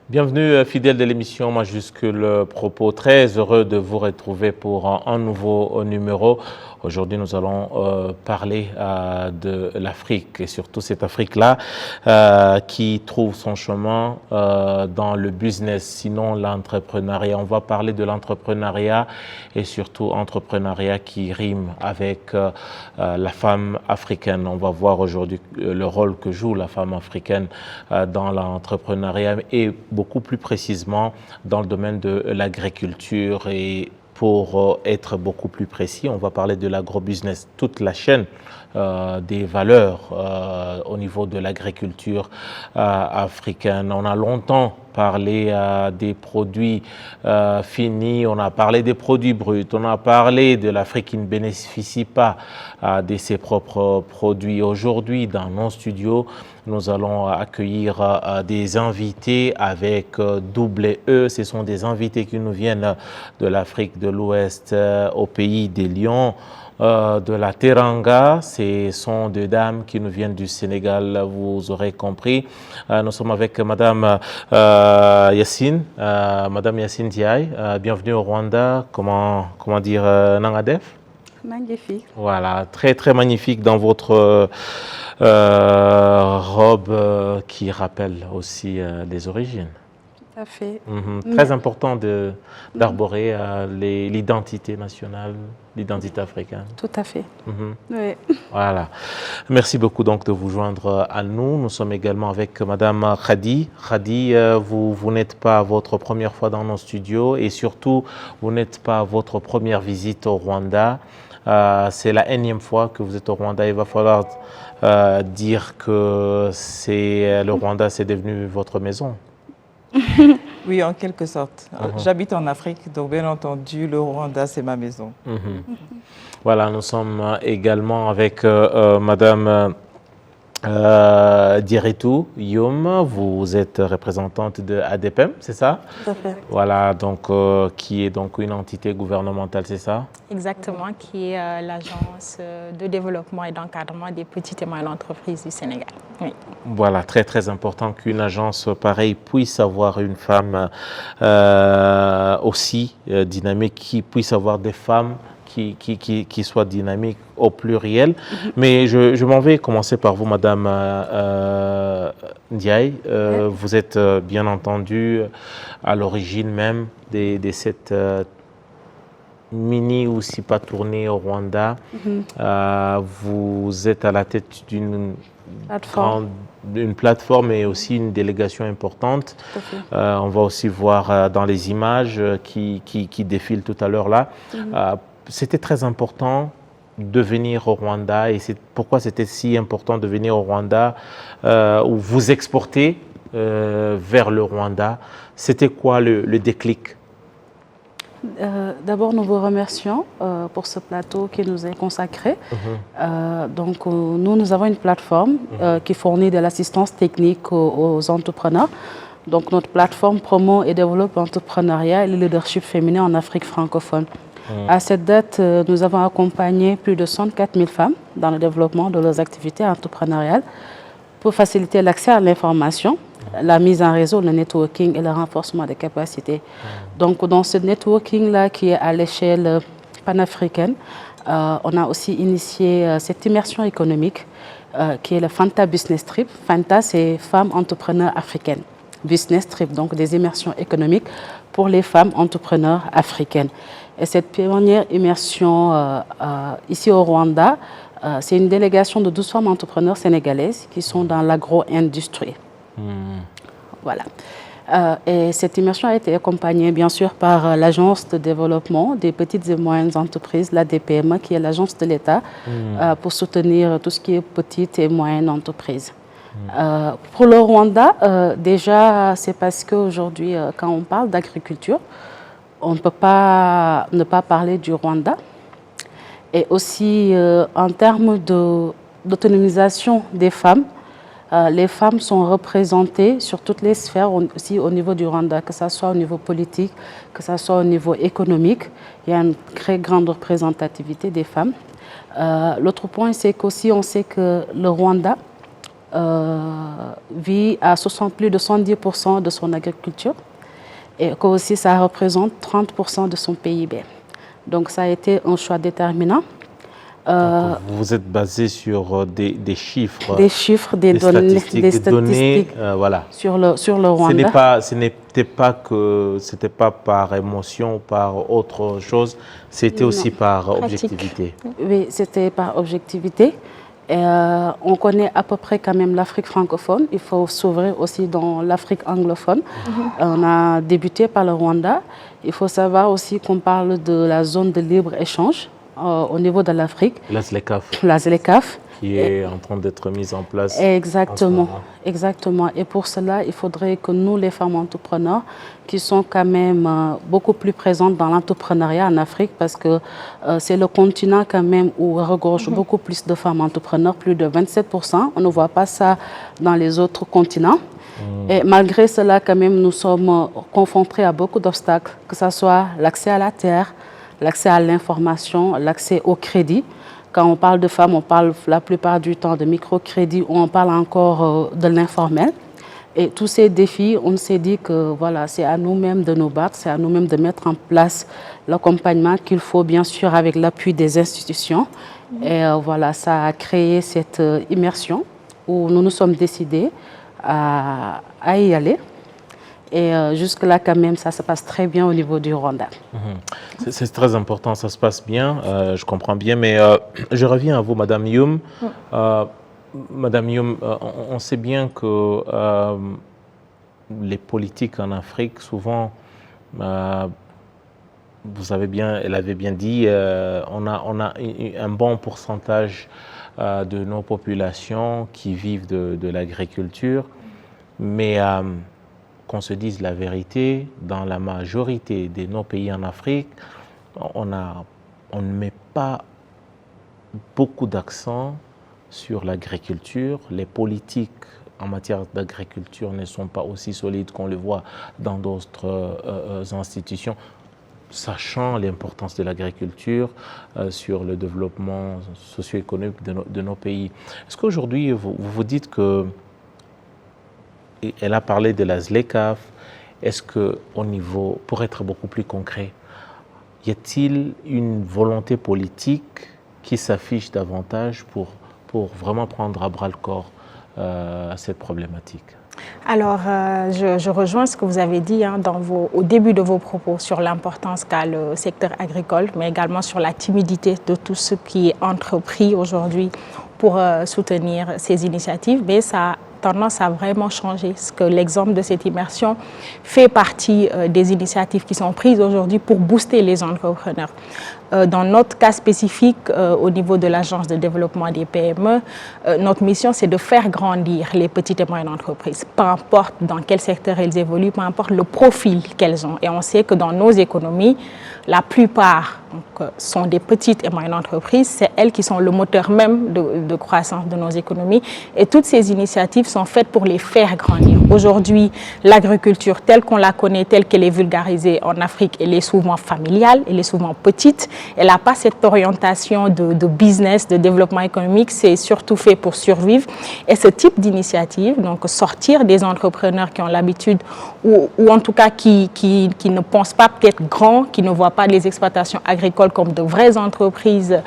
Bienvenue fidèles de l'émission Majuscule Propos, très heureux de vous retrouver pour un nouveau numéro. Aujourd'hui, nous allons parler de l'Afrique et surtout cette Afrique-là qui trouve son chemin dans le business, sinon l'entrepreneuriat. On va parler de l'entrepreneuriat et surtout entrepreneuriat qui rime avec la femme africaine. On va voir aujourd'hui le rôle que joue la femme africaine dans l'entrepreneuriat et beaucoup plus précisément dans le domaine de l'agriculture. Et pour être beaucoup plus précis, on va parler de l'agrobusiness, toute la chaîne des valeurs au niveau de l'agriculture africaine. On a longtemps parlé des produits finis, on a parlé des produits bruts, on a parlé de l'Afrique qui ne bénéficie pas de ses propres produits. Aujourd'hui, dans nos studios, nous allons accueillir des invités avec double E. Ce sont des invités qui nous viennent de l'Afrique de l'Ouest, au pays des Lions, de la Teranga. Ce sont deux dames qui nous viennent du Sénégal, vous aurez compris. Nous sommes avec Madame Yacine, Madame Yacine Diaye. Bienvenue au Rwanda. Comment dire Nangadef? Magnifique. Voilà, très très magnifique dans votre robe qui rappelle aussi les origines. Tout à fait. Très important d'arborer l'identité nationale, l'identité africaine. Tout à fait. Oui. Voilà. Merci beaucoup donc de vous joindre à nous. Nous sommes également avec Madame Khadi. Khadi, vous n'êtes pas votre première fois dans nos studios et surtout, vous n'êtes pas votre première visite au Rwanda. C'est la énième fois que vous êtes au Rwanda. Il va falloir dire que le Rwanda, c'est devenu votre maison. Oui, en quelque sorte. J'habite en Afrique, donc bien entendu, le Rwanda, c'est ma maison. Voilà, nous sommes également avec Madame Diretou Youm. Vous êtes représentante de ADPM, c'est ça? Tout à fait. Voilà, donc qui est donc une entité gouvernementale, c'est ça? Exactement, qui est l'agence de développement et d'encadrement des petites et moyennes entreprises du Sénégal. Oui. Voilà, très très important qu'une agence pareille puisse avoir une femme aussi dynamique, qui puisse avoir des femmes qui soient dynamiques au pluriel. Mais je m'en vais commencer par vous, Madame Ndiaye. Vous êtes bien entendu à l'origine même de cette mini ou si pas tournée au Rwanda. Vous êtes à la tête d'une plateforme et aussi une délégation importante. On va aussi voir dans les images qui défilent tout à l'heure là. C'était très important de venir au Rwanda et c'est pourquoi c'était si important de venir au Rwanda ou vous exporter vers le Rwanda. C'était quoi le déclic? D'abord, nous vous remercions pour ce plateau qui nous est consacré. Donc, nous avons une plateforme qui fournit de l'assistance technique aux entrepreneurs. Donc, notre plateforme promeut et développe l'entrepreneuriat et le leadership féminin en Afrique francophone. À cette date, nous avons accompagné plus de 64 000 femmes dans le développement de leurs activités entrepreneuriales pour faciliter l'accès à l'information, la mise en réseau, le networking et le renforcement des capacités. Donc, dans ce networking-là qui est à l'échelle panafricaine, on a aussi initié cette immersion économique qui est le Fanta Business Trip. Fanta, c'est Femmes Entrepreneurs Africaines. Business Trip, donc des immersions économiques pour les femmes entrepreneurs africaines. Et cette première immersion ici au Rwanda, c'est une délégation de 12 femmes entrepreneurs sénégalaises qui sont dans l'agro-industrie. Voilà. Et cette immersion a été accompagnée bien sûr par l'Agence de développement des petites et moyennes entreprises, l'ADPM, qui est l'agence de l'État pour soutenir tout ce qui est petites et moyennes entreprises. Pour le Rwanda, déjà, c'est parce qu'aujourd'hui, quand on parle d'agriculture, on ne peut pas ne pas parler du Rwanda. Et aussi, en termes d'autonomisation des femmes, les femmes sont représentées sur toutes les sphères, aussi au niveau du Rwanda, que ce soit au niveau politique, que ce soit au niveau économique. Il y a une très grande représentativité des femmes. L'autre point, c'est qu'aussi on sait que le Rwanda vit à plus de 70% de son agriculture et que aussi ça représente 30% de son PIB. Donc ça a été un choix déterminant. Vous êtes basé sur des chiffres. Des chiffres, des données, voilà. sur le Rwanda. Ce n'était pas par émotion, par autre chose, c'était aussi par objectivité. Oui, c'était par objectivité. Et on connaît à peu près quand même l'Afrique francophone. Il faut s'ouvrir aussi dans l'Afrique anglophone. On a débuté par le Rwanda. Il faut savoir aussi qu'on parle de la zone de libre-échange au niveau de l'Afrique. La ZLECAf. La ZLECAf. Qui est en train d'être mise en place. Exactement, exactement. Et pour cela, il faudrait que nous, les femmes entrepreneurs, qui sont quand même beaucoup plus présentes dans l'entrepreneuriat en Afrique, parce que c'est le continent quand même où regorge beaucoup plus de femmes entrepreneurs, plus de 27%. On ne voit pas ça dans les autres continents. Et malgré cela, quand même, nous sommes confrontés à beaucoup d'obstacles, que ce soit l'accès à la terre, l'accès à l'information, l'accès au crédit. Quand on parle de femmes, on parle la plupart du temps de microcrédit ou on parle encore de l'informel. Et tous ces défis, on s'est dit que voilà, c'est à nous-mêmes de nous battre, c'est à nous-mêmes de mettre en place l'accompagnement qu'il faut, bien sûr, avec l'appui des institutions. Et voilà, ça a créé cette immersion où nous nous sommes décidés à y aller. Et jusque-là, quand même, ça se passe très bien au niveau du Rwanda. C'est très important, ça se passe bien, je comprends bien. Mais je reviens à vous, Madame Youm. Madame Youm, on sait bien que les politiques en Afrique, souvent, elle avait bien dit, on a un bon pourcentage de nos populations qui vivent de l'agriculture. Mais qu'on se dise la vérité, dans la majorité de nos pays en Afrique, on ne met pas beaucoup d'accent sur l'agriculture. Les politiques en matière d'agriculture ne sont pas aussi solides qu'on le voit dans d'autres institutions, sachant l'importance de l'agriculture sur le développement socio-économique de nos pays. Est-ce qu'aujourd'hui, vous vous dites que elle a parlé de la ZLECAf. Est-ce qu'au niveau, pour être beaucoup plus concret, y a-t-il une volonté politique qui s'affiche davantage pour vraiment prendre à bras le corps cette problématique? Alors, je rejoins ce que vous avez dit au début de vos propos sur l'importance qu'a le secteur agricole, mais également sur la timidité de tout ce qui est entrepris aujourd'hui pour soutenir ces initiatives. Mais ça a tendance à vraiment changer, parce que l'exemple de cette immersion fait partie des initiatives qui sont prises aujourd'hui pour booster les entrepreneurs. Dans notre cas spécifique, au niveau de l'Agence de développement des PME, notre mission, c'est de faire grandir les petites et moyennes entreprises, peu importe dans quel secteur elles évoluent, peu importe le profil qu'elles ont. Et on sait que dans nos économies, la plupart sont des petites et moyennes entreprises. C'est elles qui sont le moteur même de croissance de nos économies. Et toutes ces initiatives sont faites pour les faire grandir. Aujourd'hui, l'agriculture telle qu'on la connaît, telle qu'elle est vulgarisée en Afrique, elle est souvent familiale, elle est souvent petite. Elle n'a pas cette orientation de business, de développement économique. C'est surtout fait pour survivre. Et ce type d'initiative, donc sortir des entrepreneurs qui ont l'habitude, ou en tout cas qui ne pensent pas peut-être grand, qui ne voient pas les exploitations agricoles comme de vraies entreprises,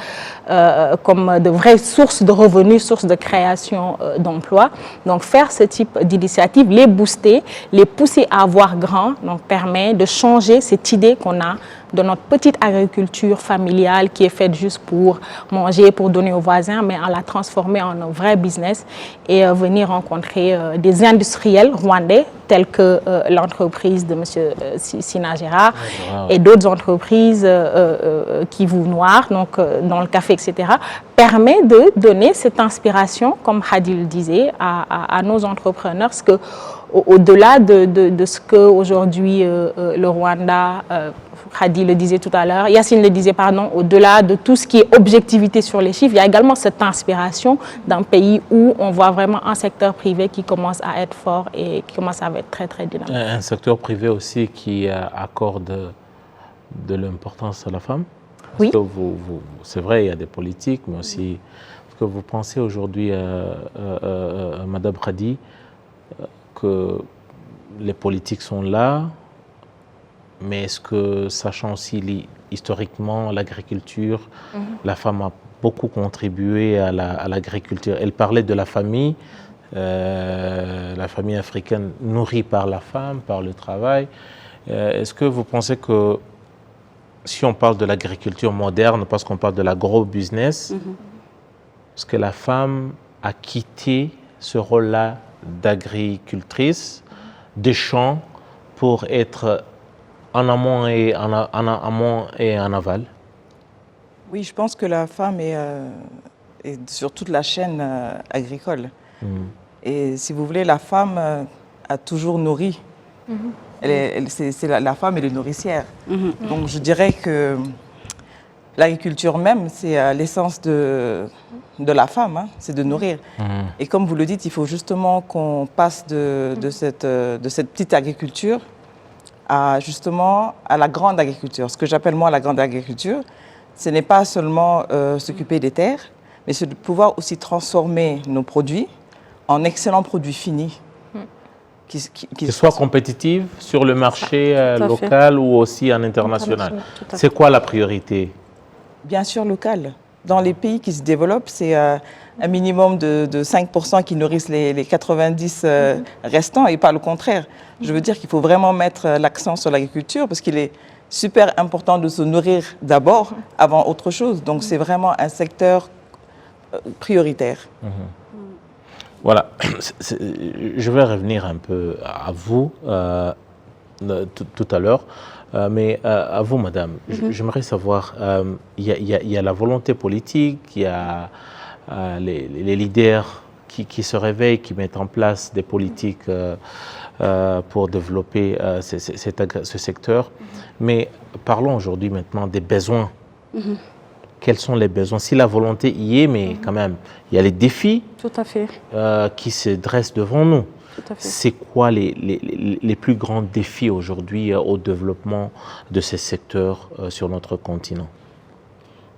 comme de vraies sources de revenus, sources de création d'emplois. Donc faire ce type d'initiative, les booster, les pousser à voir grand, donc permet de changer cette idée qu'on a de notre petite agriculture familiale qui est faite juste pour manger, pour donner aux voisins, mais à la transformer en un vrai business et venir rencontrer des industriels rwandais tels que l'entreprise de M. Sina Gérard et d'autres entreprises qui vous noirent, donc dans le café, etc., permet de donner cette inspiration, comme Hadi le disait, à nos entrepreneurs, parce que au-delà de ce qu'aujourd'hui le Rwanda, Hadi le disait tout à l'heure, Yacine le disait, pardon, au-delà de tout ce qui est objectivité sur les chiffres, il y a également cette inspiration d'un pays où on voit vraiment un secteur privé qui commence à être fort et qui commence à être très, très dynamique. Un secteur privé aussi qui accorde de l'importance à la femme. Parce oui. Que c'est vrai, il y a des politiques, mais aussi que vous pensez aujourd'hui, Madame Khadi, que les politiques sont là, mais est-ce que, sachant aussi historiquement l'agriculture, la femme a beaucoup contribué à l'agriculture. Elle parlait de la famille africaine nourrie par la femme, par le travail. Est-ce que vous pensez que si on parle de l'agriculture moderne, parce qu'on parle de l'agro-business, est-ce que la femme a quitté ce rôle-là d'agricultrice, des champs, pour être en amont et en aval? Oui, je pense que la femme est sur toute la chaîne agricole. Et si vous voulez, la femme a toujours nourri. La femme est le nourricière. Donc je dirais que l'agriculture même, c'est l'essence de la femme, hein, c'est de nourrir. Et comme vous le dites, il faut justement qu'on passe de cette petite agriculture justement à la grande agriculture. Ce que j'appelle moi la grande agriculture, ce n'est pas seulement s'occuper des terres, mais c'est de pouvoir aussi transformer nos produits en excellents produits finis. Qui soient compétitifs sur le marché local ou aussi en international. C'est quoi la priorité? Bien sûr, local. Dans les pays qui se développent, c'est un minimum de 5% qui nourrissent les 90 restants et pas le contraire. Je veux dire qu'il faut vraiment mettre l'accent sur l'agriculture parce qu'il est super important de se nourrir d'abord avant autre chose. Donc c'est vraiment un secteur prioritaire. Voilà, je vais revenir un peu à vous tout à l'heure, mais à vous, madame, j'aimerais savoir, il y a la volonté politique, il y a les leaders qui se réveillent, qui mettent en place des politiques pour développer ce secteur, mais parlons aujourd'hui maintenant des besoins. Quels sont les besoins? Si la volonté y est, mais quand même, il y a les défis qui se dressent devant nous. C'est quoi les plus grands défis aujourd'hui au développement de ces secteurs sur notre continent?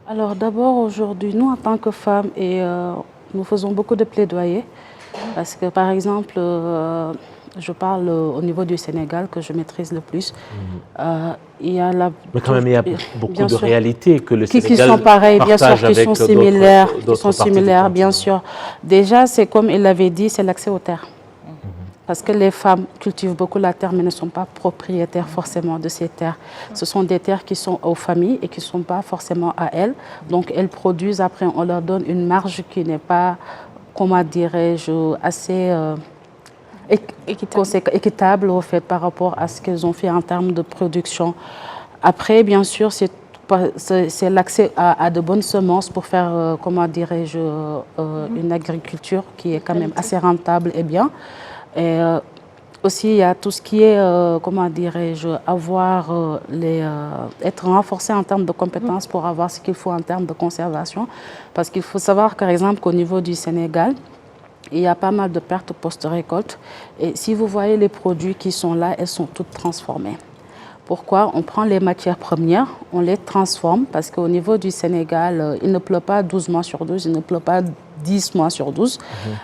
Alors d'abord, aujourd'hui, nous, en tant que femmes, nous faisons beaucoup de plaidoyer. Parce que, par exemple, je parle au niveau du Sénégal, que je maîtrise le plus. Il y a mais quand même, il y a beaucoup de réalités que le Sénégal qui sont pareilles, bien sûr, qui sont similaires, d'autres bien sûr. Déjà, c'est comme il l'avait dit, c'est l'accès aux terres. Parce que les femmes cultivent beaucoup la terre, mais ne sont pas propriétaires forcément de ces terres. Ce sont des terres qui sont aux familles et qui ne sont pas forcément à elles. Donc, elles produisent, après, on leur donne une marge qui n'est pas, comment dirais-je, assez équitable au fait, par rapport à ce qu'elles ont fait en termes de production. Après, bien sûr, c'est l'accès à de bonnes semences pour faire, comment dirais-je, une agriculture qui est quand même assez rentable et bien. Et aussi, il y a tout ce qui est, comment dirais-je, être renforcé en termes de compétences pour avoir ce qu'il faut en termes de conservation. Parce qu'il faut savoir, par exemple, qu'au niveau du Sénégal, il y a pas mal de pertes post-récolte. Et si vous voyez les produits qui sont là, elles sont toutes transformées. Pourquoi? On prend les matières premières, on les transforme, parce qu'au niveau du Sénégal, il ne pleut pas 12 mois sur 12, il ne pleut pas 10 mois sur 12.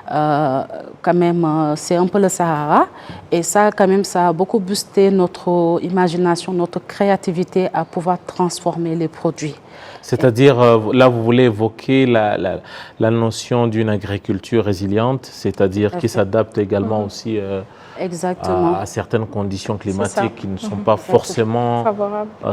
Quand même, c'est un peu le Sahara. Et ça, quand même, ça a beaucoup boosté notre imagination, notre créativité à pouvoir transformer les produits. C'est-à-dire, là, vous voulez évoquer la notion d'une agriculture résiliente, c'est-à-dire qui s'adapte également aussi à certaines conditions climatiques qui ne sont pas forcément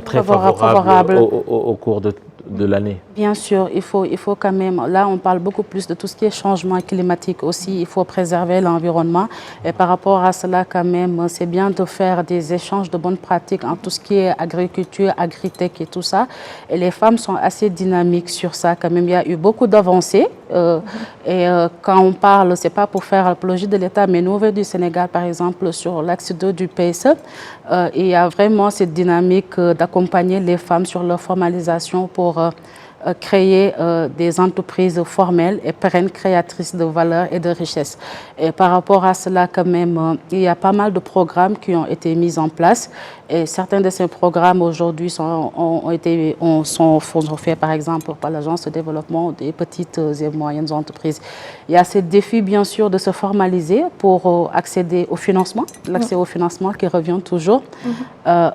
très favorables au cours de l'année. Bien sûr, il faut quand même, là on parle beaucoup plus de tout ce qui est changement climatique aussi, il faut préserver l'environnement et par rapport à cela quand même, c'est bien de faire des échanges de bonnes pratiques en tout ce qui est agriculture, agritech et tout ça. Et les femmes sont assez dynamiques sur ça quand même, il y a eu beaucoup d'avancées et quand on parle, c'est pas pour faire l'apologie de l'État, mais nous au niveau du Sénégal par exemple sur l'axe 2 du PSE, il y a vraiment cette dynamique d'accompagner les femmes sur leur formalisation pour créer des entreprises formelles et pérennes créatrices de valeur et de richesse. Et par rapport à cela, quand même, il y a pas mal de programmes qui ont été mis en place Et certains de ces programmes aujourd'hui sont faits par exemple par l'Agence de développement des petites et moyennes entreprises. Il y a ce défi bien sûr de se formaliser pour accéder au financement, l'accès au financement qui revient toujours.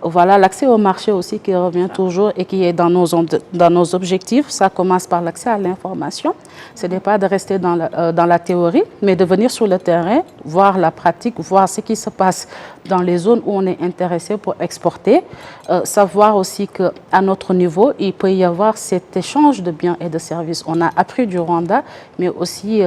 Voilà, l'accès au marché aussi qui revient toujours et qui est dans nos objectifs. Ça commence par l'accès à l'information. Ce n'est pas de rester dans la théorie, mais de venir sur le terrain, voir la pratique, voir ce qui se passe dans les zones où on est intéressé pour exporter. Savoir aussi qu'à notre niveau, il peut y avoir cet échange de biens et de services. On a appris du Rwanda, mais aussi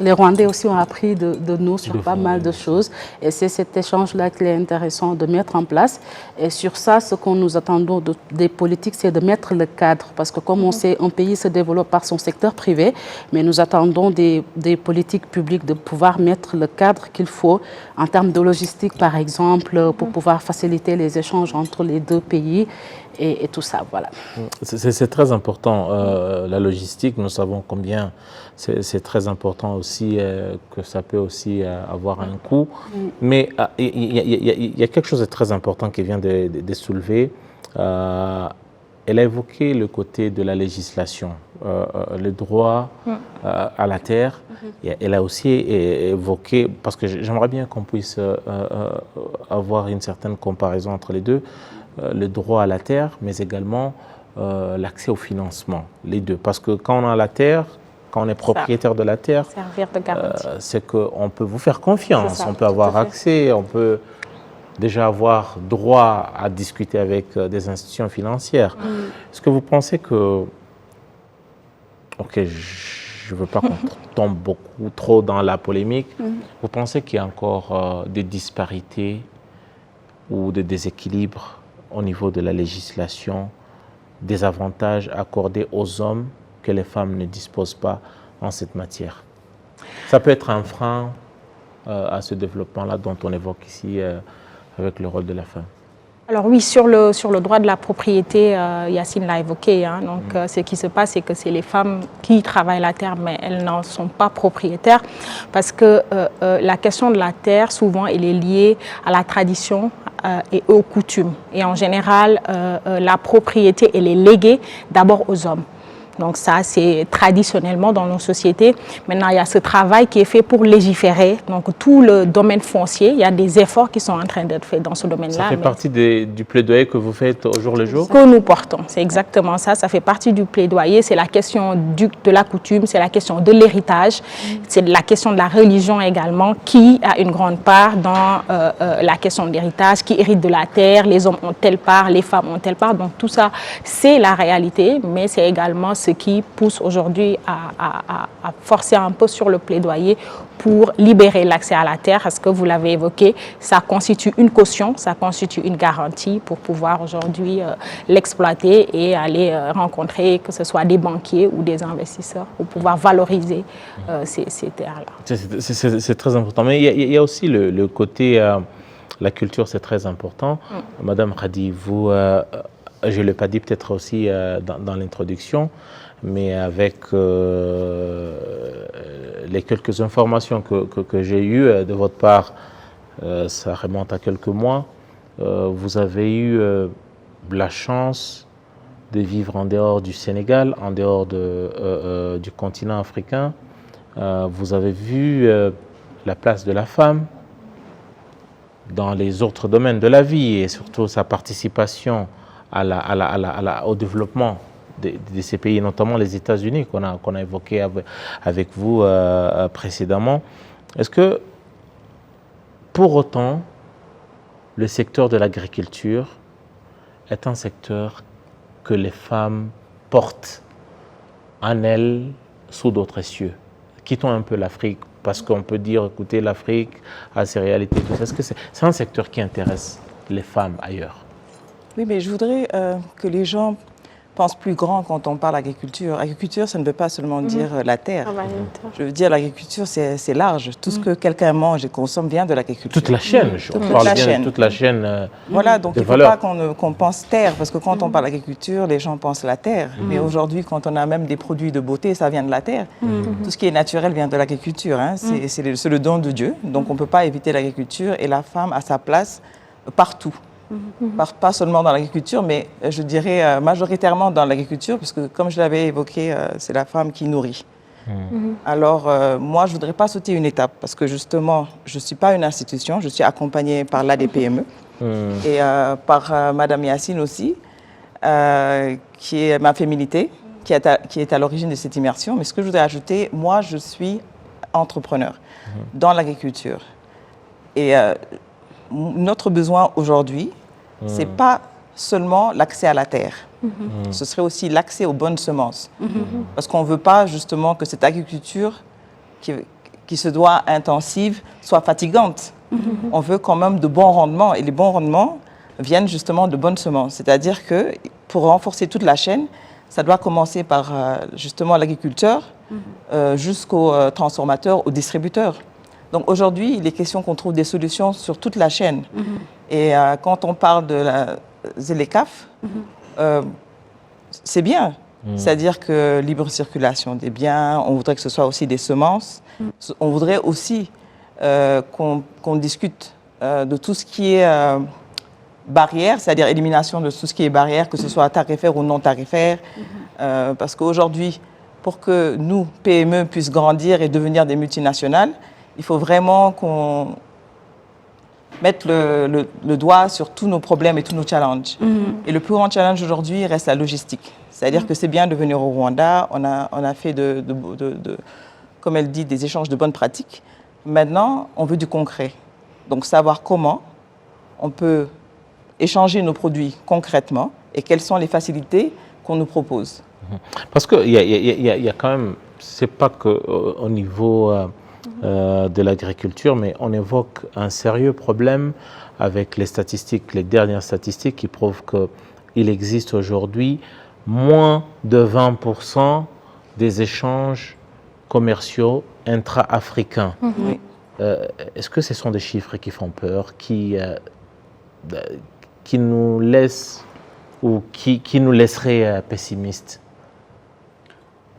les Rwandais aussi ont appris de nous sur pas mal de choses. Et c'est cet échange-là qui est intéressant de mettre en place. Et sur ça, ce que nous attendons des politiques, c'est de mettre le cadre. Parce que comme on sait, un pays se développe par son secteur privé, mais nous attendons des politiques publiques de pouvoir mettre le cadre qu'il faut en termes de logistique, par exemple, pour pouvoir faciliter les échanges entre les deux pays. Et tout ça, voilà. C'est très important, la logistique. Nous savons combien c'est très important aussi, que ça peut aussi avoir un coût. Mais il y a quelque chose de très important qui vient de soulever. Elle a évoqué le côté de la législation, le droit à la terre. Et elle a aussi évoqué, parce que j'aimerais bien qu'on puisse avoir une certaine comparaison entre les deux, le droit à la terre, mais également l'accès au financement, les deux. Parce que quand on a la terre, quand on est propriétaire de la terre, c'est qu'on peut vous faire confiance, on peut avoir accès, on peut déjà avoir droit à discuter avec des institutions financières. Est-ce que vous pensez que... Ok, je ne veux pas qu'on tombe beaucoup trop dans la polémique. Vous pensez qu'il y a encore des disparités ou des déséquilibres au niveau de la législation, des avantages accordés aux hommes que les femmes ne disposent pas en cette matière? Ça peut être un frein à ce développement-là dont on évoque ici avec le rôle de la femme. Alors oui, sur le droit de la propriété, Yacine l'a évoqué. Donc, ce qui se passe, c'est que c'est les femmes qui travaillent la terre, mais elles n'en sont pas propriétaires. Parce que la question de la terre, souvent, elle est liée à la tradition et aux coutumes. Et en général, la propriété, elle est léguée d'abord aux hommes. Donc ça, c'est traditionnellement dans nos sociétés. Maintenant, il y a ce travail qui est fait pour légiférer. Donc tout le domaine foncier, il y a des efforts qui sont en train d'être faits dans ce domaine-là. Ça fait partie du plaidoyer que vous faites au jour le jour? Que nous portons, c'est exactement ça. Ça fait partie du plaidoyer. C'est la question de la coutume, c'est la question de l'héritage, c'est la question de la religion également, qui a une grande part dans la question de l'héritage, qui hérite de la terre, les hommes ont telle part, les femmes ont telle part. Donc tout ça, c'est la réalité, mais c'est également ce qui pousse aujourd'hui à forcer un peu sur le plaidoyer pour libérer l'accès à la terre, parce que vous l'avez évoqué, ça constitue une caution, ça constitue une garantie pour pouvoir aujourd'hui l'exploiter et aller rencontrer, que ce soit des banquiers ou des investisseurs, pour pouvoir valoriser ces terres-là. C'est très important. Mais il y a aussi le côté, la culture, c'est très important. Madame Khadi, vous... je ne l'ai pas dit peut-être aussi dans l'introduction, mais avec les quelques informations que j'ai eues de votre part, ça remonte à quelques mois, vous avez eu la chance de vivre en dehors du Sénégal, en dehors du continent africain. Vous avez vu la place de la femme dans les autres domaines de la vie et surtout sa participation au développement de ces pays, notamment les États-Unis qu'on a évoqué avec vous précédemment. Est-ce que, pour autant, le secteur de l'agriculture est un secteur que les femmes portent en elles sous d'autres cieux? Quittons un peu l'Afrique, parce qu'on peut dire, écoutez, l'Afrique a ses réalités, tout ça. Est-ce que c'est un secteur qui intéresse les femmes ailleurs? Oui, mais je voudrais que les gens pensent plus grand quand on parle agriculture. Agriculture, ça ne veut pas seulement dire la terre. Je veux dire, l'agriculture, c'est large. Tout ce que quelqu'un mange et consomme vient de l'agriculture. Toute la chaîne, on parle bien de toute la chaîne. Voilà, donc il ne faut pas qu'on pense terre, parce que quand on parle agriculture, les gens pensent la terre. Mais aujourd'hui, quand on a même des produits de beauté, ça vient de la terre. Tout ce qui est naturel vient de l'agriculture. C'est le don de Dieu. Donc on ne peut pas éviter l'agriculture et la femme a sa place partout. Pas seulement dans l'agriculture, mais je dirais majoritairement dans l'agriculture, puisque comme je l'avais évoqué, c'est la femme qui nourrit. Alors, moi, je ne voudrais pas sauter une étape, parce que justement, je ne suis pas une institution, je suis accompagnée par l'ADPME et par Madame Yacine aussi, qui est ma féminité, qui est à l'origine de cette immersion. Mais ce que je voudrais ajouter, moi, je suis entrepreneur dans l'agriculture. Et notre besoin aujourd'hui, ce n'est pas seulement l'accès à la terre. Ce serait aussi l'accès aux bonnes semences. Parce qu'on ne veut pas justement que cette agriculture qui se doit intensive soit fatigante. On veut quand même de bons rendements. Et les bons rendements viennent justement de bonnes semences. C'est-à-dire que pour renforcer toute la chaîne, ça doit commencer par justement l'agriculteur jusqu'au transformateur, au distributeur. Donc aujourd'hui, il est question qu'on trouve des solutions sur toute la chaîne. Et quand on parle de la ZLECAf, c'est bien. C'est-à-dire que libre circulation des biens, on voudrait que ce soit aussi des semences. On voudrait aussi qu'on discute de tout ce qui est barrière, c'est-à-dire élimination de tout ce qui est barrière, que ce soit tarifaire ou non tarifaire. Parce qu'aujourd'hui, pour que nous, PME, puissent grandir et devenir des multinationales, il faut vraiment qu'on mette le doigt sur tous nos problèmes et tous nos challenges. Et le plus grand challenge aujourd'hui reste la logistique. C'est-à-dire que c'est bien de venir au Rwanda, on a fait, comme elle dit, des échanges de bonnes pratiques. Maintenant, on veut du concret. Donc savoir comment on peut échanger nos produits concrètement et quelles sont les facilités qu'on nous propose. Parce qu'il y a quand même, c'est pas qu'au niveau de l'agriculture, mais on évoque un sérieux problème avec les statistiques, les dernières statistiques qui prouvent qu'il existe aujourd'hui moins de 20% des échanges commerciaux intra-africains. Est-ce que ce sont des chiffres qui font peur, qui nous laissent ou qui nous laisseraient pessimistes?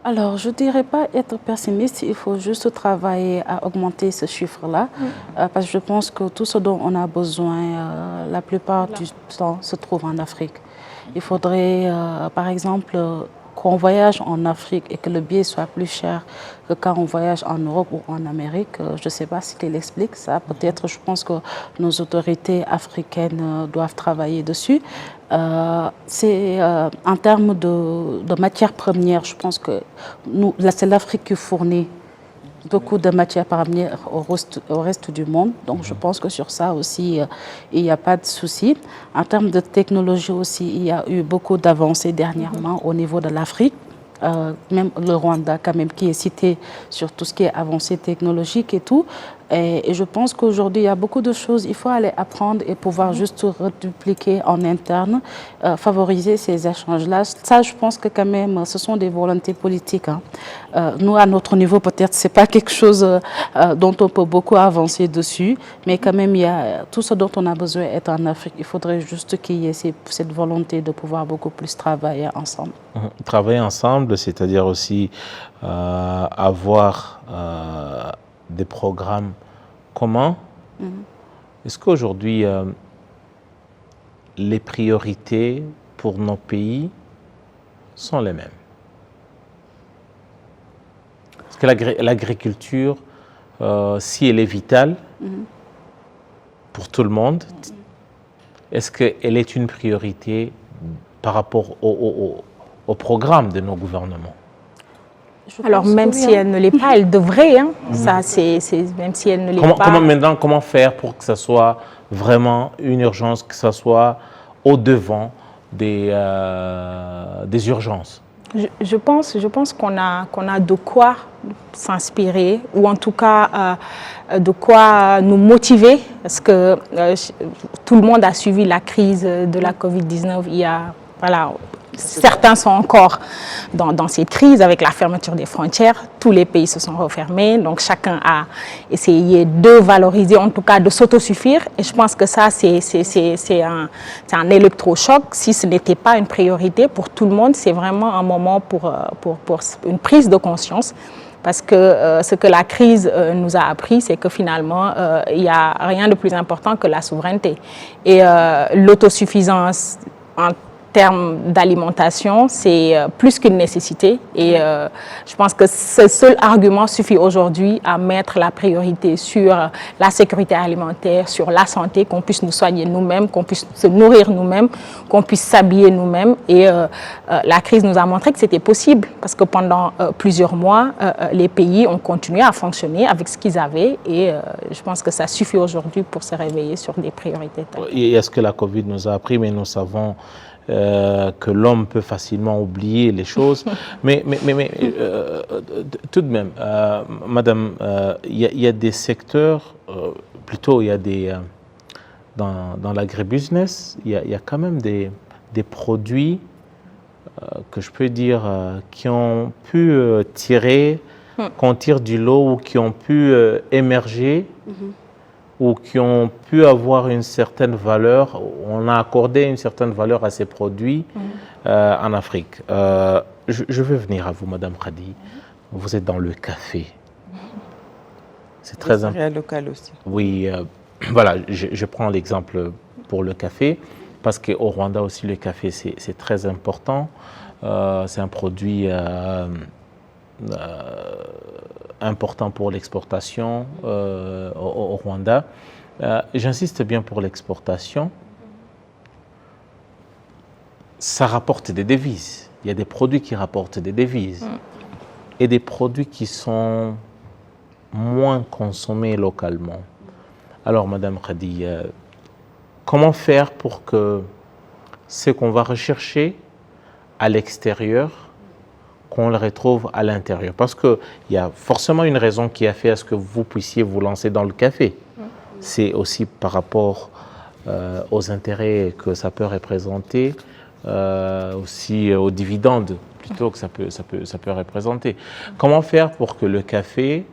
Alors, je ne dirais pas être pessimiste, il faut juste travailler à augmenter ce chiffre-là, parce que je pense que tout ce dont on a besoin, la plupart du temps, se trouve en Afrique. Il faudrait, par exemple, qu'on voyage en Afrique et que le billet soit plus cher que quand on voyage en Europe ou en Amérique. Je ne sais pas si tu l'expliques ça. Peut-être, je pense que nos autorités africaines doivent travailler dessus. C'est en termes de matières premières, je pense que c'est l'Afrique qui fournit beaucoup de matières premières au reste du monde. Donc je pense que sur ça aussi, il n'y a pas de souci. En termes de technologie aussi, il y a eu beaucoup d'avancées dernièrement au niveau de l'Afrique. Même le Rwanda quand même qui est cité sur tout ce qui est avancée technologique et tout. Et je pense qu'aujourd'hui, il y a beaucoup de choses. Il faut aller apprendre et pouvoir juste redupliquer en interne, favoriser ces échanges-là. Ça, je pense que quand même, ce sont des volontés politiques. Nous, à notre niveau, peut-être, ce n'est pas quelque chose dont on peut beaucoup avancer dessus. Mais quand même, il y a tout ce dont on a besoin est en Afrique. Il faudrait juste qu'il y ait cette volonté de pouvoir beaucoup plus travailler ensemble. Travailler ensemble, c'est-à-dire aussi avoir des programmes communs. Est-ce qu'aujourd'hui, les priorités pour nos pays sont les mêmes? Est-ce que l'agriculture, si elle est vitale pour tout le monde, est-ce qu'elle est une priorité par rapport au programme de nos gouvernements? Alors même si elle ne l'est pas, elle devrait. Ça, même si elle ne l'est pas. Comment faire pour que ça soit vraiment une urgence, que ça soit au-devant des urgences? Je pense qu'on a de quoi s'inspirer, ou en tout cas de quoi nous motiver, parce que tout le monde a suivi la crise de la Covid-19. Certains sont encore dans cette crise avec la fermeture des frontières. Tous les pays se sont refermés, donc chacun a essayé de valoriser, en tout cas de s'autosuffire. Et je pense que ça, c'est un électrochoc. Si ce n'était pas une priorité pour tout le monde, c'est vraiment un moment pour une prise de conscience Parce que ce que la crise nous a appris, c'est que finalement, il n'y a rien de plus important que la souveraineté. Et l'autosuffisance en termes d'alimentation, c'est plus qu'une nécessité. Et je pense que ce seul argument suffit aujourd'hui à mettre la priorité sur la sécurité alimentaire, sur la santé, qu'on puisse nous soigner nous-mêmes, qu'on puisse se nourrir nous-mêmes, qu'on puisse s'habiller nous-mêmes. Et la crise nous a montré que c'était possible, parce que pendant plusieurs mois, les pays ont continué à fonctionner avec ce qu'ils avaient. Et je pense que ça suffit aujourd'hui pour se réveiller sur des priorités. Et est-ce que la Covid nous a appris, mais nous savons que l'homme peut facilement oublier les choses. mais tout de même, madame, il y a des secteurs, plutôt il y a des... dans l'agribusiness, il y a quand même des produits que je peux dire qui ont pu tirer, qu'on tire du lot ou qui ont pu émerger ou qui ont pu avoir une certaine valeur. On a accordé une certaine valeur à ces produits en Afrique. Je veux venir à vous, madame Khady. Vous êtes dans le café. C'est très important. C'est local aussi. Oui, voilà, je prends l'exemple pour le café, parce qu'au Rwanda aussi, le café, c'est très important. C'est un produit important pour l'exportation au Rwanda. J'insiste bien pour l'exportation. Ça rapporte des devises. Il y a des produits qui rapportent des devises et des produits qui sont moins consommés localement. Alors, madame Khady, comment faire pour que ce qu'on va rechercher à l'extérieur, qu'on le retrouve à l'intérieur? Parce qu'il y a forcément une raison qui a fait à ce que vous puissiez vous lancer dans le café. C'est aussi par rapport aux intérêts que ça peut représenter, aussi aux dividendes plutôt que ça peut représenter. Comment faire pour que le café,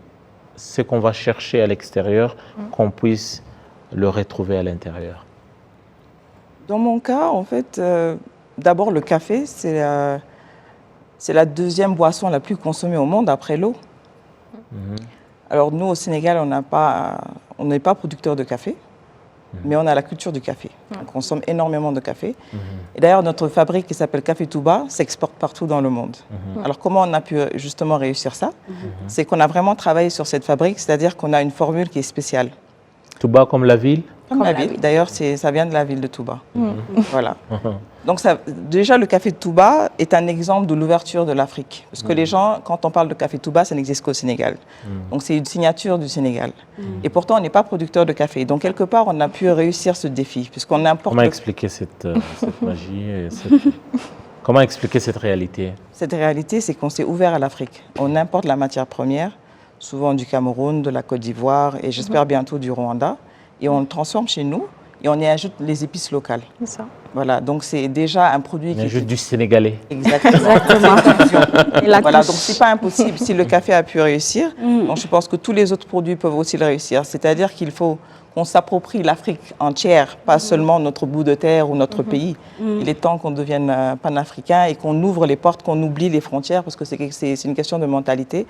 ce qu'on va chercher à l'extérieur, qu'on puisse le retrouver à l'intérieur? Dans mon cas, en fait, d'abord le café, c'est la deuxième boisson la plus consommée au monde après l'eau. Alors nous, au Sénégal, on n'est pas producteur de café, mais on a la culture du café. On consomme énormément de café. Et d'ailleurs, notre fabrique qui s'appelle Café Touba s'exporte partout dans le monde. Alors comment on a pu justement réussir ça? C'est qu'on a vraiment travaillé sur cette fabrique, c'est-à-dire qu'on a une formule qui est spéciale. Touba comme la ville? Comme la ville. D'ailleurs, ça vient de la ville de Touba. Voilà. Donc déjà, le café de Touba est un exemple de l'ouverture de l'Afrique. Parce que les gens, quand on parle de café Touba, ça n'existe qu'au Sénégal. Donc c'est une signature du Sénégal. Et pourtant, on n'est pas producteur de café. Donc quelque part, on a pu réussir ce défi. Puisqu'on importe. Comment expliquer cette magie et comment expliquer cette réalité? Cette réalité, c'est qu'on s'est ouvert à l'Afrique. On importe la matière première, souvent du Cameroun, de la Côte d'Ivoire et j'espère bientôt du Rwanda. Et on le transforme chez nous et on y ajoute les épices locales. C'est ça. Voilà, donc c'est déjà un produit qui... ajoute du sénégalais. Exactement. Voilà, donc c'est pas impossible si le café a pu réussir. Donc je pense que tous les autres produits peuvent aussi le réussir. C'est-à-dire qu'il faut qu'on s'approprie l'Afrique entière, pas seulement notre bout de terre ou notre pays. Il est temps qu'on devienne panafricain et qu'on ouvre les portes, qu'on oublie les frontières, parce que c'est une question de mentalité.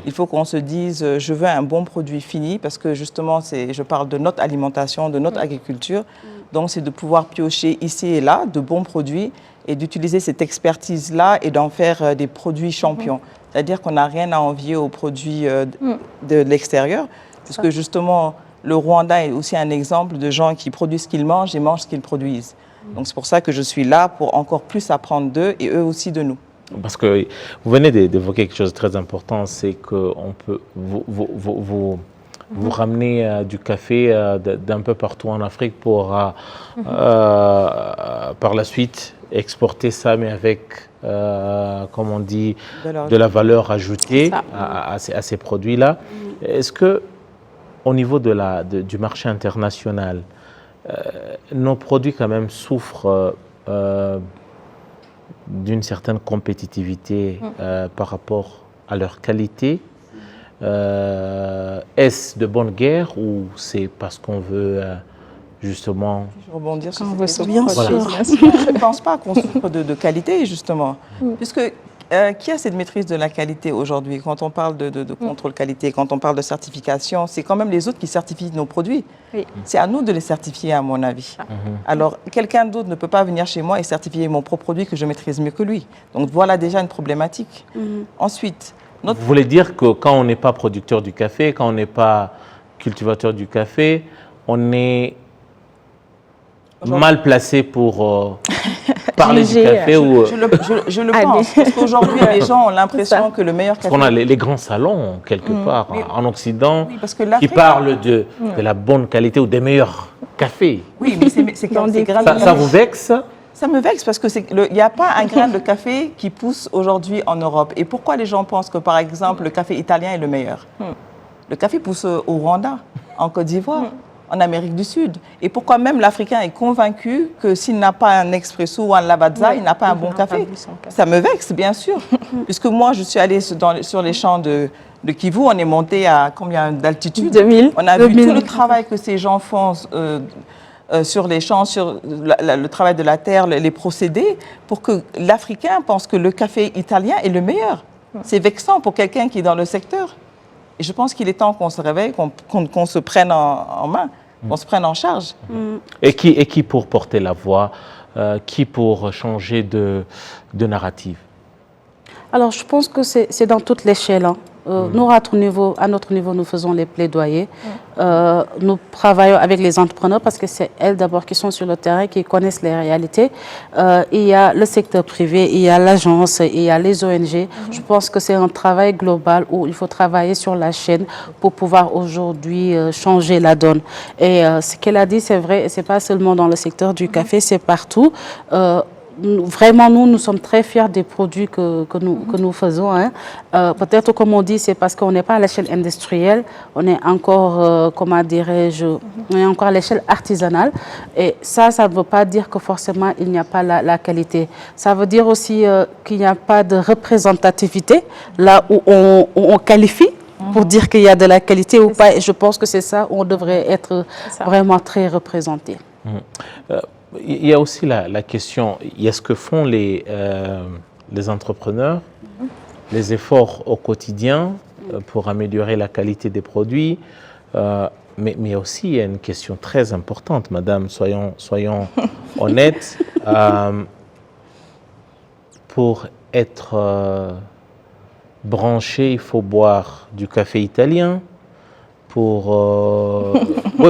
Il faut qu'on se dise, je veux un bon produit fini, parce que justement, je parle de notre alimentation, de notre agriculture. Donc c'est de pouvoir piocher ici et là de bons produits et d'utiliser cette expertise-là et d'en faire des produits champions. C'est-à-dire qu'on n'a rien à envier aux produits de l'extérieur, parce que justement... Le Rwanda est aussi un exemple de gens qui produisent ce qu'ils mangent et mangent ce qu'ils produisent. Donc c'est pour ça que je suis là pour encore plus apprendre d'eux et eux aussi de nous. Parce que vous venez d'évoquer quelque chose de très important, c'est qu'on peut vous ramener du café d'un peu partout en Afrique pour par la suite exporter ça, mais avec, comme on dit, de la valeur ajoutée à ces produits-là. Est-ce que au niveau du marché international, nos produits quand même souffrent d'une certaine compétitivité par rapport à leur qualité. Est-ce de bonne guerre ou c'est parce qu'on veut justement... Je rebondir sur cette question. Bien sûr. Je ne pense pas qu'on souffre de qualité justement, puisque qui a cette maîtrise de la qualité aujourd'hui? Quand on parle de contrôle qualité, quand on parle de certification, c'est quand même les autres qui certifient nos produits. Oui. C'est à nous de les certifier, à mon avis. Alors, quelqu'un d'autre ne peut pas venir chez moi et certifier mon propre produit que je maîtrise mieux que lui. Donc, voilà déjà une problématique. Ensuite, Vous voulez dire que quand on n'est pas producteur du café, quand on n'est pas cultivateur du café, on est mal placé pour parler du café ou... Je le pense, parce qu'aujourd'hui, les gens ont l'impression que le meilleur café... Parce qu'on a les grands salons, quelque part, en Occident, parce que qui parlent de la bonne qualité ou des meilleurs cafés. Oui, mais c'est quand c'est grave. Ça vous vexe? Ça me vexe parce qu'il n'y a pas un grain de café qui pousse aujourd'hui en Europe. Et pourquoi les gens pensent que, par exemple, le café italien est le meilleur? Le café pousse au Rwanda, en Côte d'Ivoire, en Amérique du Sud. Et pourquoi même l'Africain est convaincu que s'il n'a pas un espresso ou un lavazza, il n'a pas un bon café? Ça me vexe, bien sûr. Puisque moi, je suis allée sur les champs de Kivu, on est monté à combien d'altitude? 2000. On a vu tout le travail que ces gens font sur les champs, sur le travail de la terre, les procédés, pour que l'Africain pense que le café italien est le meilleur. C'est vexant pour quelqu'un qui est dans le secteur. Et je pense qu'il est temps qu'on se réveille, qu'on se prenne en main, qu'on se prenne en charge. Et qui pour porter la voix, qui pour changer de narrative? Alors, je pense que c'est dans toute l'échelle. Nous, à notre niveau, nous faisons les plaidoyers. Nous travaillons avec les entrepreneurs parce que c'est elles d'abord qui sont sur le terrain, qui connaissent les réalités. Il y a le secteur privé, il y a l'agence, il y a les ONG. Je pense que c'est un travail global où il faut travailler sur la chaîne pour pouvoir aujourd'hui changer la donne. Et ce qu'elle a dit, c'est vrai, c'est pas seulement dans le secteur du café, c'est partout. Vraiment, nous sommes très fiers des produits que nous faisons. Peut-être, comme on dit, c'est parce qu'on n'est pas à l'échelle industrielle, on est encore, comment dirais-je, on est encore à l'échelle artisanale. Et ça ne veut pas dire que forcément il n'y a pas la qualité. Ça veut dire aussi qu'il n'y a pas de représentativité là où on qualifie pour dire qu'il y a de la qualité ou pas. Et je pense que c'est ça où on devrait être vraiment très représenté. Il y a aussi la question, il y a ce que font les entrepreneurs, les efforts au quotidien pour améliorer la qualité des produits, mais aussi il y a une question très importante, madame, soyons honnêtes, pour être branché, il faut boire du café italien. Oui,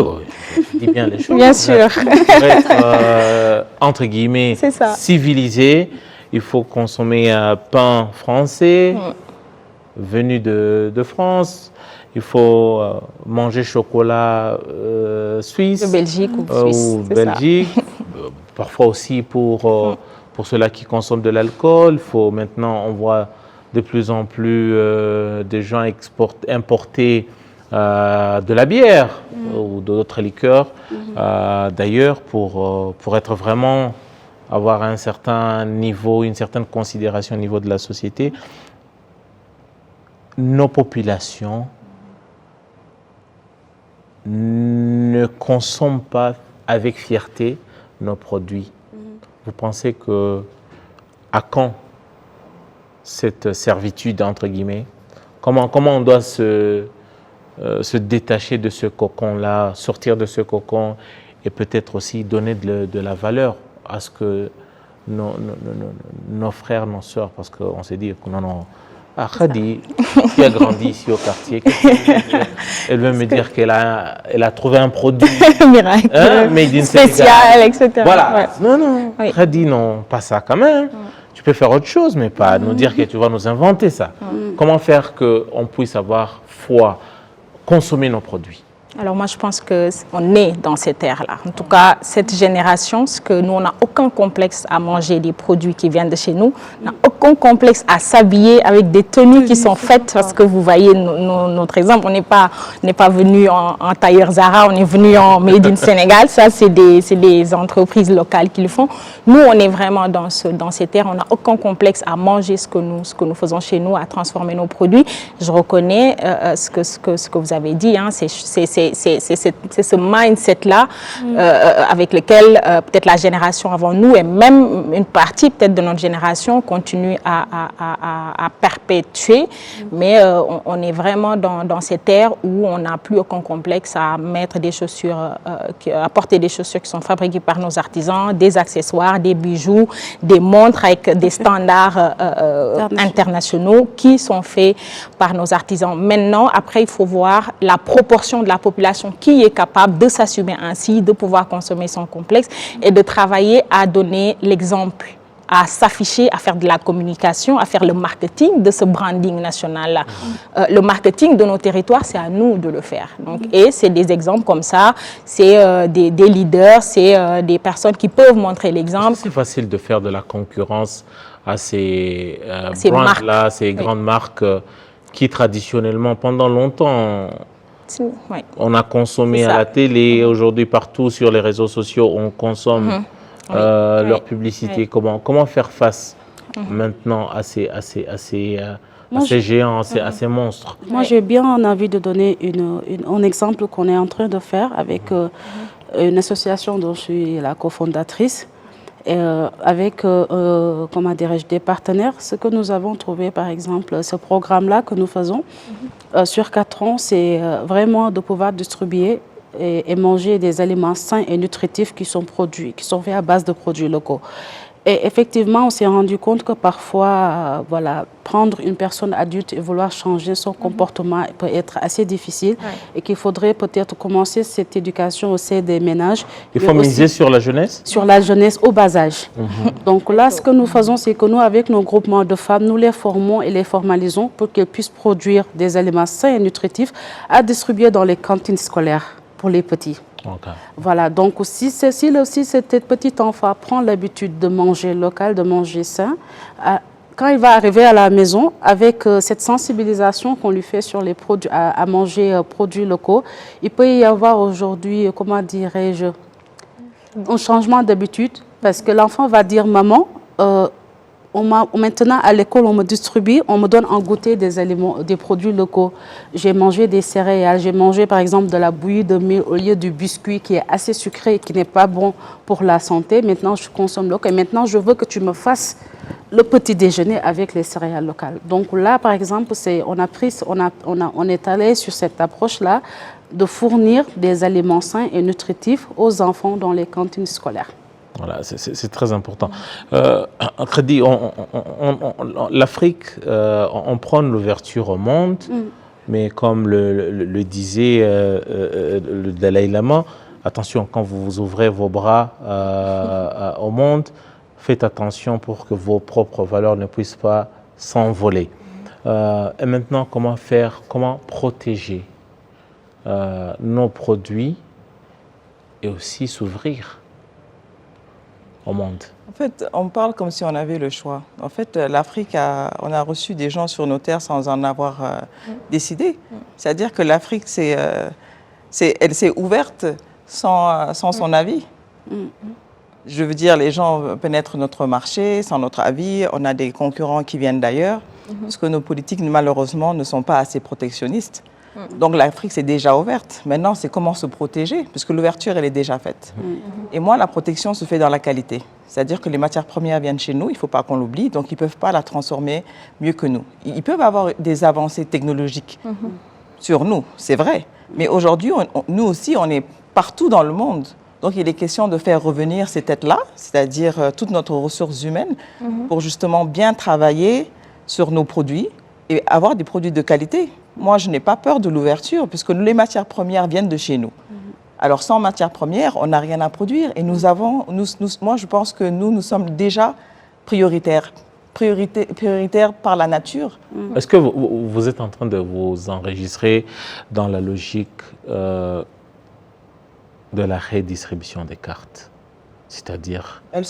je dis bien les choses. Bien sûr. Pour être, entre guillemets, civilisé, il faut consommer un pain français, venu de France. Il faut manger chocolat suisse. De Belgique ou Suisse. Ou Belgique. Parfois aussi pour ceux-là qui consomment de l'alcool. Maintenant, on voit de plus en plus des gens importer de la bière ou d'autres liqueurs, d'ailleurs, pour être vraiment, avoir un certain niveau, une certaine considération au niveau de la société. Nos populations ne consomment pas avec fierté nos produits. Vous pensez à quand cette servitude, entre guillemets? Comment on doit se détacher de ce cocon-là, sortir de ce cocon et peut-être aussi donner de la valeur à ce que nos frères, nos sœurs, parce qu'on s'est dit que non, Khadi, qui a grandi ici au quartier, elle veut me dire qu'elle a trouvé un produit miracle, made in spécial, etc. Voilà. Non, Khadi, non, pas ça quand même. Tu peux faire autre chose, mais pas nous dire que tu vas nous inventer ça. Comment faire qu'on puisse avoir foi, consommer nos produits? Alors moi, je pense qu'on est dans cette ère-là. En tout cas, cette génération, ce que nous, on n'a aucun complexe à manger des produits qui viennent de chez nous. On n'a aucun complexe à s'habiller avec des tenues qui sont faites. Parce que vous voyez notre exemple, on n'est pas venu en tailleur Zara, on est venu en Made in Sénégal. Ça, c'est des entreprises locales qui le font. Nous, on est vraiment dans cette ère. On n'a aucun complexe à manger ce que nous faisons chez nous, à transformer nos produits. Je reconnais ce que vous avez dit, hein, c'est c'est ce mindset-là avec lequel peut-être la génération avant nous et même une partie peut-être de notre génération continue à perpétuer. Mais on est vraiment dans cette ère où on n'a plus aucun complexe à mettre des chaussures, à porter des chaussures qui sont fabriquées par nos artisans, des accessoires, des bijoux, des montres avec des standards internationaux qui sont faits par nos artisans. Maintenant, après, il faut voir la proportion de la population qui est capable de s'assumer ainsi, de pouvoir consommer sans complexe et de travailler à donner l'exemple, à s'afficher, à faire de la communication, à faire le marketing de ce branding national-là. Le marketing de nos territoires, c'est à nous de le faire. Donc, et c'est des exemples comme ça, c'est des leaders, c'est des personnes qui peuvent montrer l'exemple. C'est facile de faire de la concurrence à ces brands-là, ces grandes marques qui traditionnellement, pendant longtemps, on a consommé à la télé, aujourd'hui partout sur les réseaux sociaux, on consomme leur publicité. Comment faire face maintenant à ces géants, à ces monstres? Moi, j'ai bien envie de donner un exemple qu'on est en train de faire avec une association dont je suis la cofondatrice. Avec, comment dirais-je, des partenaires. Ce que nous avons trouvé, par exemple, ce programme-là que nous faisons sur 4 ans, c'est vraiment de pouvoir distribuer et manger des aliments sains et nutritifs qui sont faits à base de produits locaux. Et effectivement, on s'est rendu compte que parfois, voilà, prendre une personne adulte et vouloir changer son comportement peut être assez difficile et qu'il faudrait peut-être commencer cette éducation au sein des ménages. Il faut miser sur la jeunesse? Sur la jeunesse au bas âge. Donc là, ce que nous faisons, c'est que nous, avec nos groupements de femmes, nous les formons et les formalisons pour qu'elles puissent produire des aliments sains et nutritifs à distribuer dans les cantines scolaires pour les petits. Okay. Voilà, donc si cet petit enfant prend l'habitude de manger local, de manger sain, quand il va arriver à la maison, avec cette sensibilisation qu'on lui fait sur les produits, à manger produits locaux, il peut y avoir aujourd'hui, comment dirais-je, un changement d'habitude, parce que l'enfant va dire, maman, maintenant à l'école on me distribue, on me donne en goûter des aliments, des produits locaux. J'ai mangé des céréales, j'ai mangé par exemple de la bouillie de mil au lieu du biscuit qui est assez sucré et qui n'est pas bon pour la santé. Maintenant je consomme local et maintenant je veux que tu me fasses le petit déjeuner avec les céréales locales. Donc là par exemple, on est allé sur cette approche-là de fournir des aliments sains et nutritifs aux enfants dans les cantines scolaires. Voilà, c'est très important. Khady, l'Afrique, on prône l'ouverture au monde, mais comme le disait le Dalai Lama, attention, quand vous ouvrez vos bras au monde, faites attention pour que vos propres valeurs ne puissent pas s'envoler. Et maintenant, comment protéger nos produits et aussi s'ouvrir au monde? En fait, on parle comme si on avait le choix. En fait, l'Afrique, on a reçu des gens sur nos terres sans en avoir décidé. C'est-à-dire que l'Afrique, elle s'est ouverte sans son avis. Je veux dire, les gens pénètrent notre marché sans notre avis. On a des concurrents qui viennent d'ailleurs, parce que nos politiques, malheureusement, ne sont pas assez protectionnistes. Donc l'Afrique s'est déjà ouverte. Maintenant, c'est comment se protéger, puisque l'ouverture, elle est déjà faite. Et moi, la protection se fait dans la qualité. C'est-à-dire que les matières premières viennent chez nous, il ne faut pas qu'on l'oublie, donc ils ne peuvent pas la transformer mieux que nous. Ils peuvent avoir des avancées technologiques sur nous, c'est vrai. Mais aujourd'hui, nous aussi, on est partout dans le monde. Donc il est question de faire revenir ces têtes-là, c'est-à-dire toutes notre ressources humaines, pour justement bien travailler sur nos produits et avoir des produits de qualité. Moi, je n'ai pas peur de l'ouverture, puisque les matières premières viennent de chez nous. Alors, sans matières premières, on n'a rien à produire. Et moi, je pense que nous sommes déjà prioritaires par la nature. Est-ce que vous êtes en train de vous enregistrer dans la logique de la redistribution des cartes? C'est-à-dire? Elle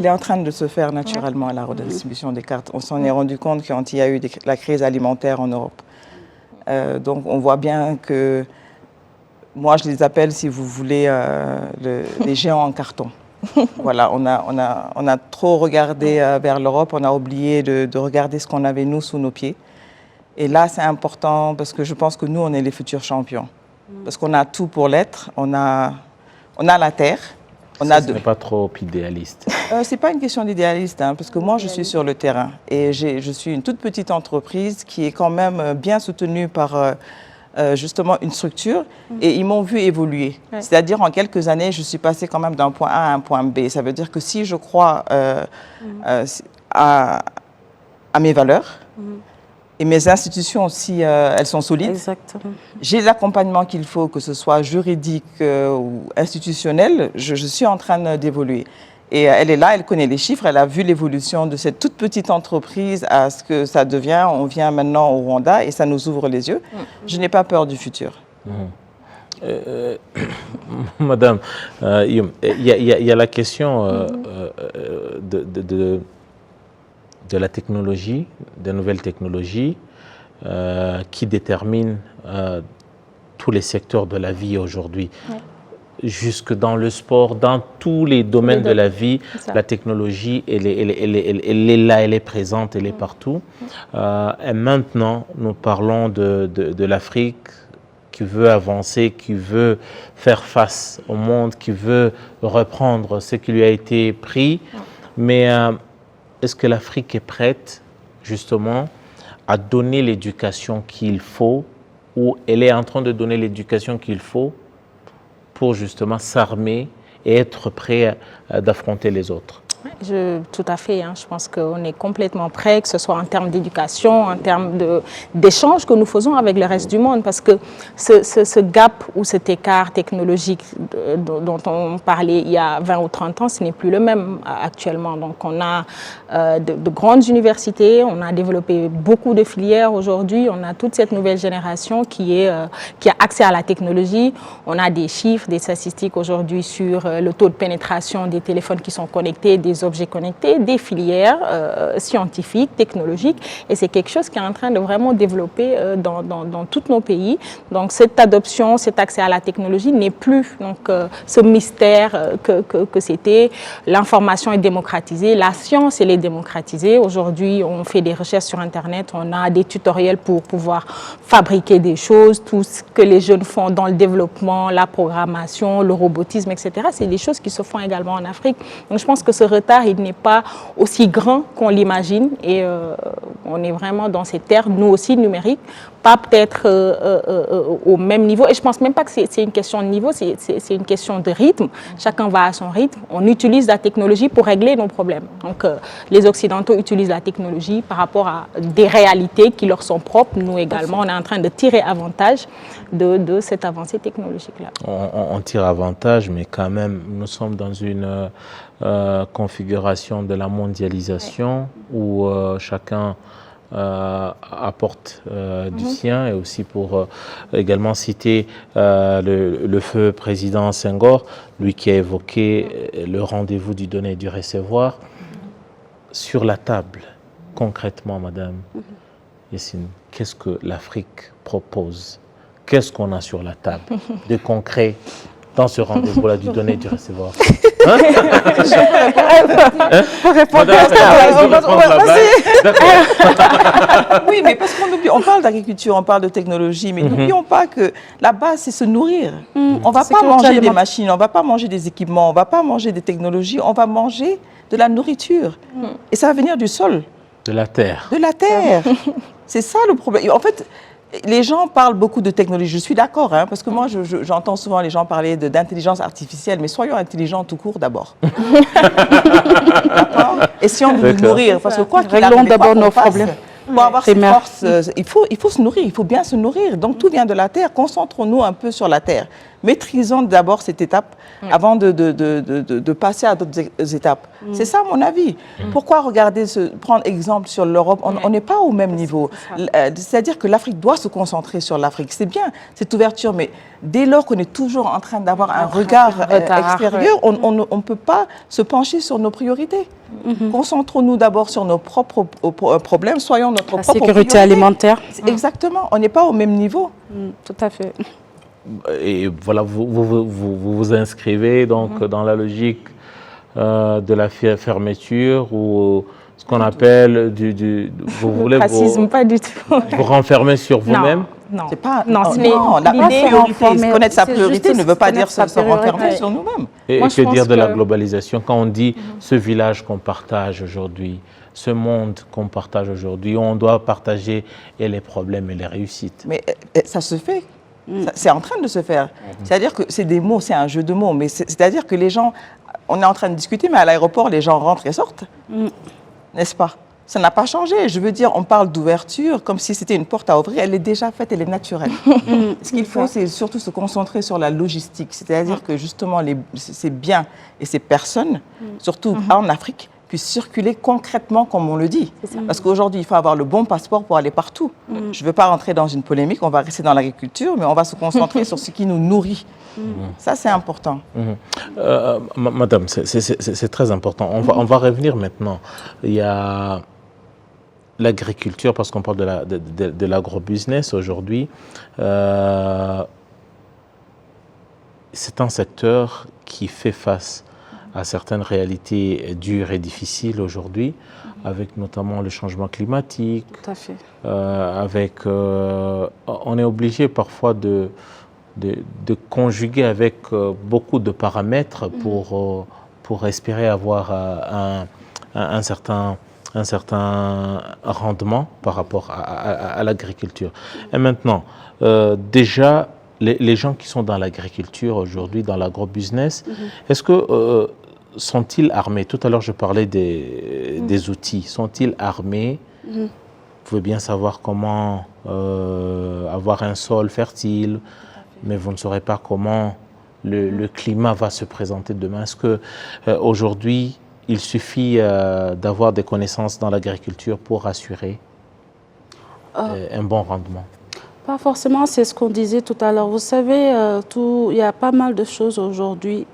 est en train de se faire naturellement, la redistribution des cartes. On s'en est rendu compte quand il y a eu la crise alimentaire en Europe. Donc on voit bien que, moi je les appelle, si vous voulez, les géants en carton. Voilà, on a trop regardé vers l'Europe, on a oublié de regarder ce qu'on avait nous sous nos pieds. Et là c'est important parce que je pense que nous on est les futurs champions. parce qu'on a tout pour l'être. On a la terre. Ce n'est pas trop idéaliste. C'est pas une question d'idéaliste, hein, parce que moi, je suis sur le terrain. Et je suis une toute petite entreprise qui est quand même bien soutenue par justement une structure. Et ils m'ont vu évoluer. Ouais. C'est-à-dire, en quelques années, je suis passée quand même d'un point A à un point B. Ça veut dire que si je crois à mes valeurs, et mes institutions aussi, elles sont solides. Exactement. J'ai l'accompagnement qu'il faut, que ce soit juridique ou institutionnel. Je suis en train d'évoluer. Et elle est là, elle connaît les chiffres, elle a vu l'évolution de cette toute petite entreprise à ce que ça devient. On vient maintenant au Rwanda et ça nous ouvre les yeux. Je n'ai pas peur du futur. Madame, il y a la question de la technologie, des nouvelles technologies qui déterminent tous les secteurs de la vie aujourd'hui. Ouais. Jusque dans le sport, dans tous les domaines de la vie, la technologie, elle est là, elle est présente, elle est partout. Et maintenant, nous parlons de l'Afrique qui veut avancer, qui veut faire face au monde, qui veut reprendre ce qui lui a été pris. Mais est-ce que l'Afrique est prête, justement, à donner l'éducation qu'il faut, ou elle est en train de donner l'éducation qu'il faut pour justement s'armer et être prêt d'affronter les autres? Tout à fait. Je pense qu'on est complètement prêt, que ce soit en termes d'éducation, en termes d'échanges que nous faisons avec le reste du monde. Parce que ce gap ou cet écart technologique dont on parlait il y a 20 ou 30 ans, ce n'est plus le même actuellement. Donc on a de grandes universités, on a développé beaucoup de filières aujourd'hui. On a toute cette nouvelle génération qui a accès à la technologie. On a des chiffres, des statistiques aujourd'hui sur le taux de pénétration des téléphones qui sont connectés, des objets connectés, des filières scientifiques, technologiques, et c'est quelque chose qui est en train de vraiment développer dans tous nos pays. Donc cette adoption, cet accès à la technologie n'est plus ce mystère que c'était. L'information est démocratisée, la science elle est démocratisée. Aujourd'hui, on fait des recherches sur Internet, on a des tutoriels pour pouvoir fabriquer des choses, tout ce que les jeunes font dans le développement, la programmation, le robotisme, etc. C'est des choses qui se font également en Afrique. Donc je pense que ce retard, il n'est pas aussi grand qu'on l'imagine et on est vraiment dans cette ère, nous aussi numérique, pas peut-être au même niveau. Et je ne pense même pas que c'est une question de niveau, c'est une question de rythme. Chacun va à son rythme. On utilise la technologie pour régler nos problèmes. Donc les Occidentaux utilisent la technologie par rapport à des réalités qui leur sont propres. Nous également, on est en train de tirer avantage de cette avancée technologique-là. On tire avantage, mais quand même, nous sommes dans une configuration de la mondialisation où chacun apporte du sien, et aussi pour également citer le feu président Senghor, lui qui a évoqué le rendez-vous du donner et du recevoir. Sur la table, concrètement, Madame Yacine, qu'est-ce que l'Afrique propose? Qu'est-ce qu'on a sur la table de concret dans ce rendez-vous-là du donner et du recevoir? Oui, mais parce qu'on oublie, on parle d'agriculture, on parle de technologie, mais n'oublions pas que la base, c'est se nourrir. On ne va pas manger des machines, on ne va pas manger des équipements, on ne va pas manger des technologies, on va manger de la nourriture. Et ça va venir du sol. De la terre. De la terre. C'est ça le problème. En fait, les gens parlent beaucoup de technologie, je suis d'accord, hein, parce que moi j'entends souvent les gens parler d'intelligence artificielle, mais soyons intelligents tout court d'abord. Essayons de nous nourrir, parce que quoi qu'il arrive, d'abord nos problèmes. Pour avoir ces forces, il faut se nourrir, il faut bien se nourrir. Donc tout vient de la terre, concentrons-nous un peu sur la terre. Maîtrisons d'abord cette étape avant de passer à d'autres étapes. C'est ça mon avis. Pourquoi prendre exemple sur l'Europe? On n'est pas au même niveau. C'est-à-dire que l'Afrique doit se concentrer sur l'Afrique. C'est bien cette ouverture, mais dès lors qu'on est toujours en train d'avoir un regard extérieur, on ne peut pas se pencher sur nos priorités. Concentrons-nous d'abord sur nos propres problèmes, soyons notre propre sécurité alimentaire. Exactement, on n'est pas au même niveau. Tout à fait. Et voilà, vous inscrivez donc dans la logique de la fermeture ou ce qu'on appelle vous voulez racisme, pas du tout. vous renfermer sur vous-même? Non, C'est pas, non, la l'idée, priorité, connaître sa priorité ne veut pas dire se renfermer priorité. sur nous-mêmes. Et Moi, que je pense dire de la que- globalisation? Quand on dit ce village qu'on partage aujourd'hui, ce monde qu'on partage aujourd'hui, on doit partager et les problèmes et les réussites. Mais ça se fait. C'est en train de se faire. C'est-à-dire que c'est des mots, c'est un jeu de mots. Mais c'est-à-dire que les gens, on est en train de discuter, mais à l'aéroport, les gens rentrent et sortent. N'est-ce pas? Ça n'a pas changé. Je veux dire, on parle d'ouverture comme si c'était une porte à ouvrir. Elle est déjà faite, elle est naturelle. Ce qu'il faut, c'est surtout se concentrer sur la logistique. C'est-à-dire que justement, ces biens et ces personnes, surtout en Afrique, puissent circuler concrètement comme on le dit. Parce qu'aujourd'hui, il faut avoir le bon passeport pour aller partout. Je ne veux pas rentrer dans une polémique, on va rester dans l'agriculture, mais on va se concentrer sur ce qui nous nourrit. Ça, c'est important. Madame, c'est très important. On va revenir maintenant. Il y a l'agriculture, parce qu'on parle de l'agrobusiness aujourd'hui. C'est un secteur qui fait face à certaines réalités dures et difficiles aujourd'hui, avec notamment le changement climatique. Tout à fait. On est obligé parfois de conjuguer avec beaucoup de paramètres pour espérer avoir un certain rendement par rapport à l'agriculture. Et maintenant, déjà, les gens qui sont dans l'agriculture aujourd'hui, dans l'agrobusiness, est-ce que sont-ils armés? Tout à l'heure, je parlais des outils. Sont-ils armés? Vous pouvez bien savoir comment avoir un sol fertile, mais vous ne saurez pas comment le climat va se présenter demain. Est-ce qu'aujourd'hui, il suffit d'avoir des connaissances dans l'agriculture pour assurer un bon rendement? Pas forcément, c'est ce qu'on disait tout à l'heure. Vous savez, il y a pas mal de choses aujourd'hui,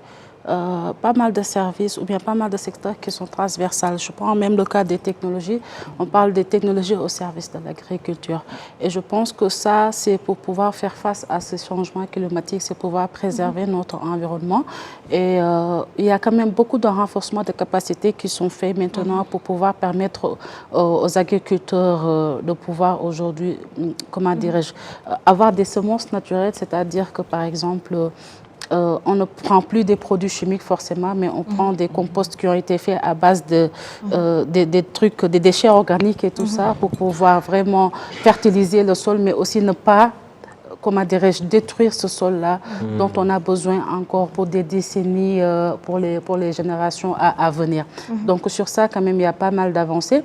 pas mal de services ou bien pas mal de secteurs qui sont transversales. Je prends même le cas des technologies. On parle des technologies au service de l'agriculture. Et je pense que ça, c'est pour pouvoir faire face à ces changements climatiques, c'est pouvoir préserver notre environnement. Et il y a quand même beaucoup de renforcements de capacités qui sont faits maintenant pour pouvoir permettre aux agriculteurs de pouvoir aujourd'hui, comment dirais-je, avoir des semences naturelles, c'est-à-dire que par exemple, on ne prend plus des produits chimiques forcément, mais on prend des composts qui ont été faits à base des trucs, des déchets organiques et tout ça, pour pouvoir vraiment fertiliser le sol, mais aussi ne pas, comment dirais-je, détruire ce sol-là dont on a besoin encore pour des décennies, pour les générations à venir. Donc sur ça, quand même, il y a pas mal d'avancées.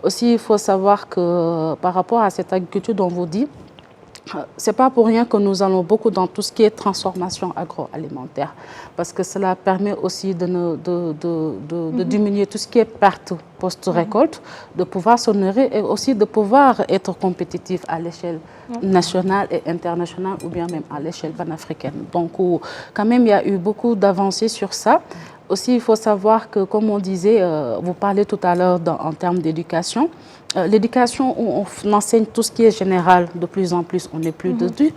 Aussi, il faut savoir que par rapport à cette agriculture dont vous dites, c'est pas pour rien que nous allons beaucoup dans tout ce qui est transformation agroalimentaire, parce que cela permet aussi de diminuer tout ce qui est perte post-récolte, de pouvoir se nourrir et aussi de pouvoir être compétitif à l'échelle nationale et internationale ou bien même à l'échelle panafricaine. Donc quand même, il y a eu beaucoup d'avancées sur ça. Aussi, il faut savoir que, comme on disait, vous parlez tout à l'heure en termes d'éducation. L'éducation, on enseigne tout ce qui est général, de plus en plus, on n'est plus dessus.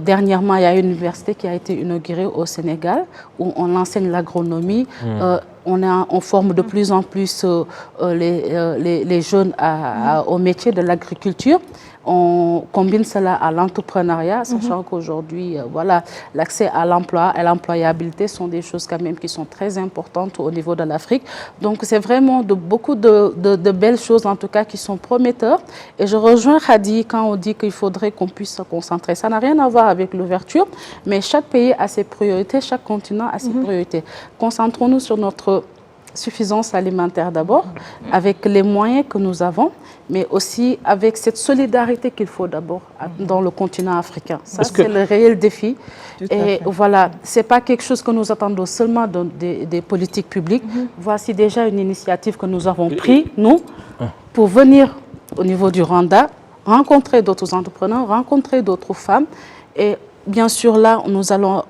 Dernièrement, il y a une université qui a été inaugurée au Sénégal, où on enseigne l'agronomie. On forme de plus en plus les jeunes au métier de l'agriculture. On combine cela à l'entrepreneuriat, sachant qu'aujourd'hui, voilà, l'accès à l'emploi et l'employabilité sont des choses quand même qui sont très importantes au niveau de l'Afrique. Donc c'est vraiment beaucoup de belles choses en tout cas qui sont prometteurs. Et je rejoins Khady quand on dit qu'il faudrait qu'on puisse se concentrer. Ça n'a rien à voir avec l'ouverture, mais chaque pays a ses priorités, chaque continent a ses priorités. Concentrons-nous sur notre suffisance alimentaire d'abord, avec les moyens que nous avons, mais aussi avec cette solidarité qu'il faut d'abord dans le continent africain. Ça, c'est le réel défi. Et voilà, ce n'est pas quelque chose que nous attendons seulement des politiques publiques. Voici déjà une initiative que nous avons prise, nous, pour venir au niveau du Rwanda, rencontrer d'autres entrepreneurs, rencontrer d'autres femmes. Et bien sûr, là, nous allons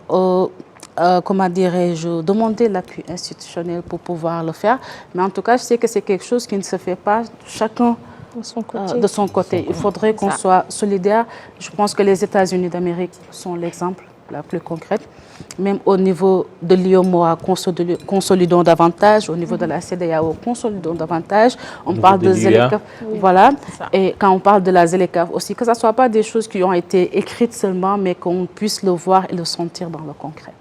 comment dirais-je, demander l'appui institutionnel pour pouvoir le faire. Mais en tout cas, je sais que c'est quelque chose qui ne se fait pas chacun de son côté. Il faudrait qu'on soit solidaire. Je pense que les États-Unis d'Amérique sont l'exemple. la plus concrète. Même au niveau de l'IOMOA, consolidons davantage. Au niveau de la CEDEAO, consolidons davantage. On parle de ZLECAf, voilà. Et quand on parle de la ZLECAf aussi, que ce ne soit pas des choses qui ont été écrites seulement, mais qu'on puisse le voir et le sentir dans le concret.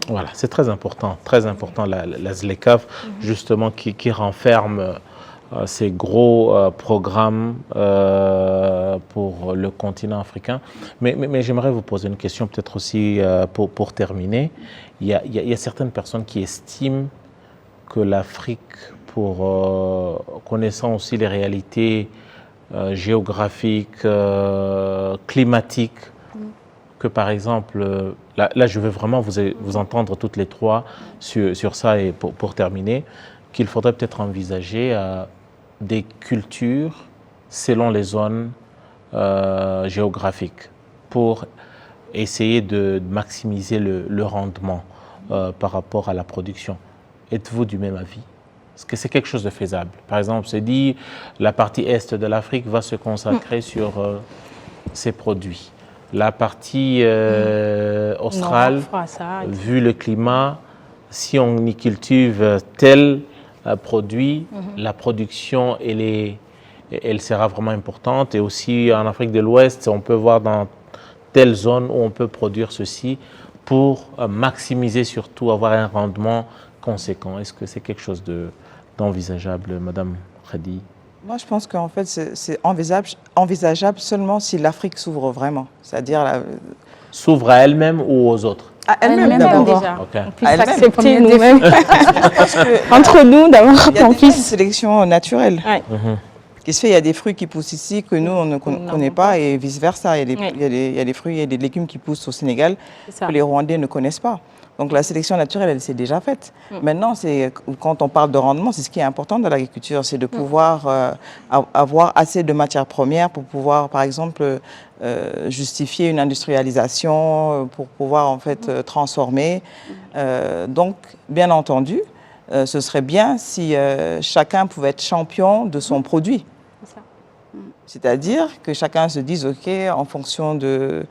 Voilà, c'est très important la ZLECAf, justement, qui renferme ces gros programmes pour le continent africain. Mais j'aimerais vous poser une question, peut-être aussi pour terminer. Il y a certaines personnes qui estiment que l'Afrique, pour connaissant aussi les réalités géographiques, climatiques, que par exemple, là je veux vraiment vous entendre toutes les trois sur ça, et pour terminer, qu'il faudrait peut-être envisager des cultures selon les zones géographiques pour essayer de maximiser le rendement par rapport à la production. Êtes-vous du même avis? Est-ce que c'est quelque chose de faisable? Par exemple, c'est dit, la partie est de l'Afrique va se consacrer sur ses produits. La partie australe, vu le climat, si on y cultive tel produit, la production, elle sera vraiment importante. Et aussi en Afrique de l'Ouest, on peut voir dans telle zone où on peut produire ceci pour maximiser, surtout avoir un rendement conséquent. Est-ce que c'est quelque chose d'envisageable, Madame Khady? Moi, je pense qu'en fait, c'est envisageable seulement si l'Afrique s'ouvre vraiment. C'est-à-dire... S'ouvre à elle-même ou aux autres? À elle-même d'abord. Déjà. Okay. On puisse accepter nous-mêmes. Entre nous, d'abord, qu'on puisse... Il y a une sélection naturelle qui se fait. Il y a des fruits qui poussent ici que nous, on ne connaît pas, et vice-versa. Il y a des fruits et des légumes qui poussent au Sénégal que les Rwandais ne connaissent pas. Donc la sélection naturelle, elle s'est déjà faite. Maintenant, quand on parle de rendement, c'est ce qui est important dans l'agriculture, c'est de pouvoir avoir assez de matières premières pour pouvoir, par exemple, justifier une industrialisation, pour pouvoir en fait transformer. Donc, bien entendu, ce serait bien si chacun pouvait être champion de son produit. C'est-à-dire que chacun se dise, OK, en fonction de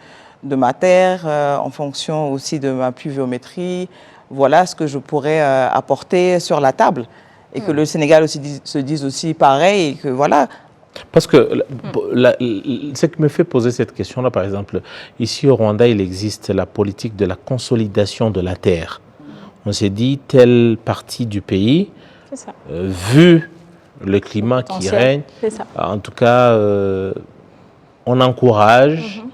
ma terre, en fonction aussi de ma pluviométrie, voilà ce que je pourrais apporter sur la table. Et que le Sénégal aussi se dise aussi pareil, et que voilà. Parce que ce qui me fait poser cette question-là, par exemple, ici au Rwanda, il existe la politique de la consolidation de la terre. On s'est dit, telle partie du pays, vu le climat qui règne, en tout cas, on encourage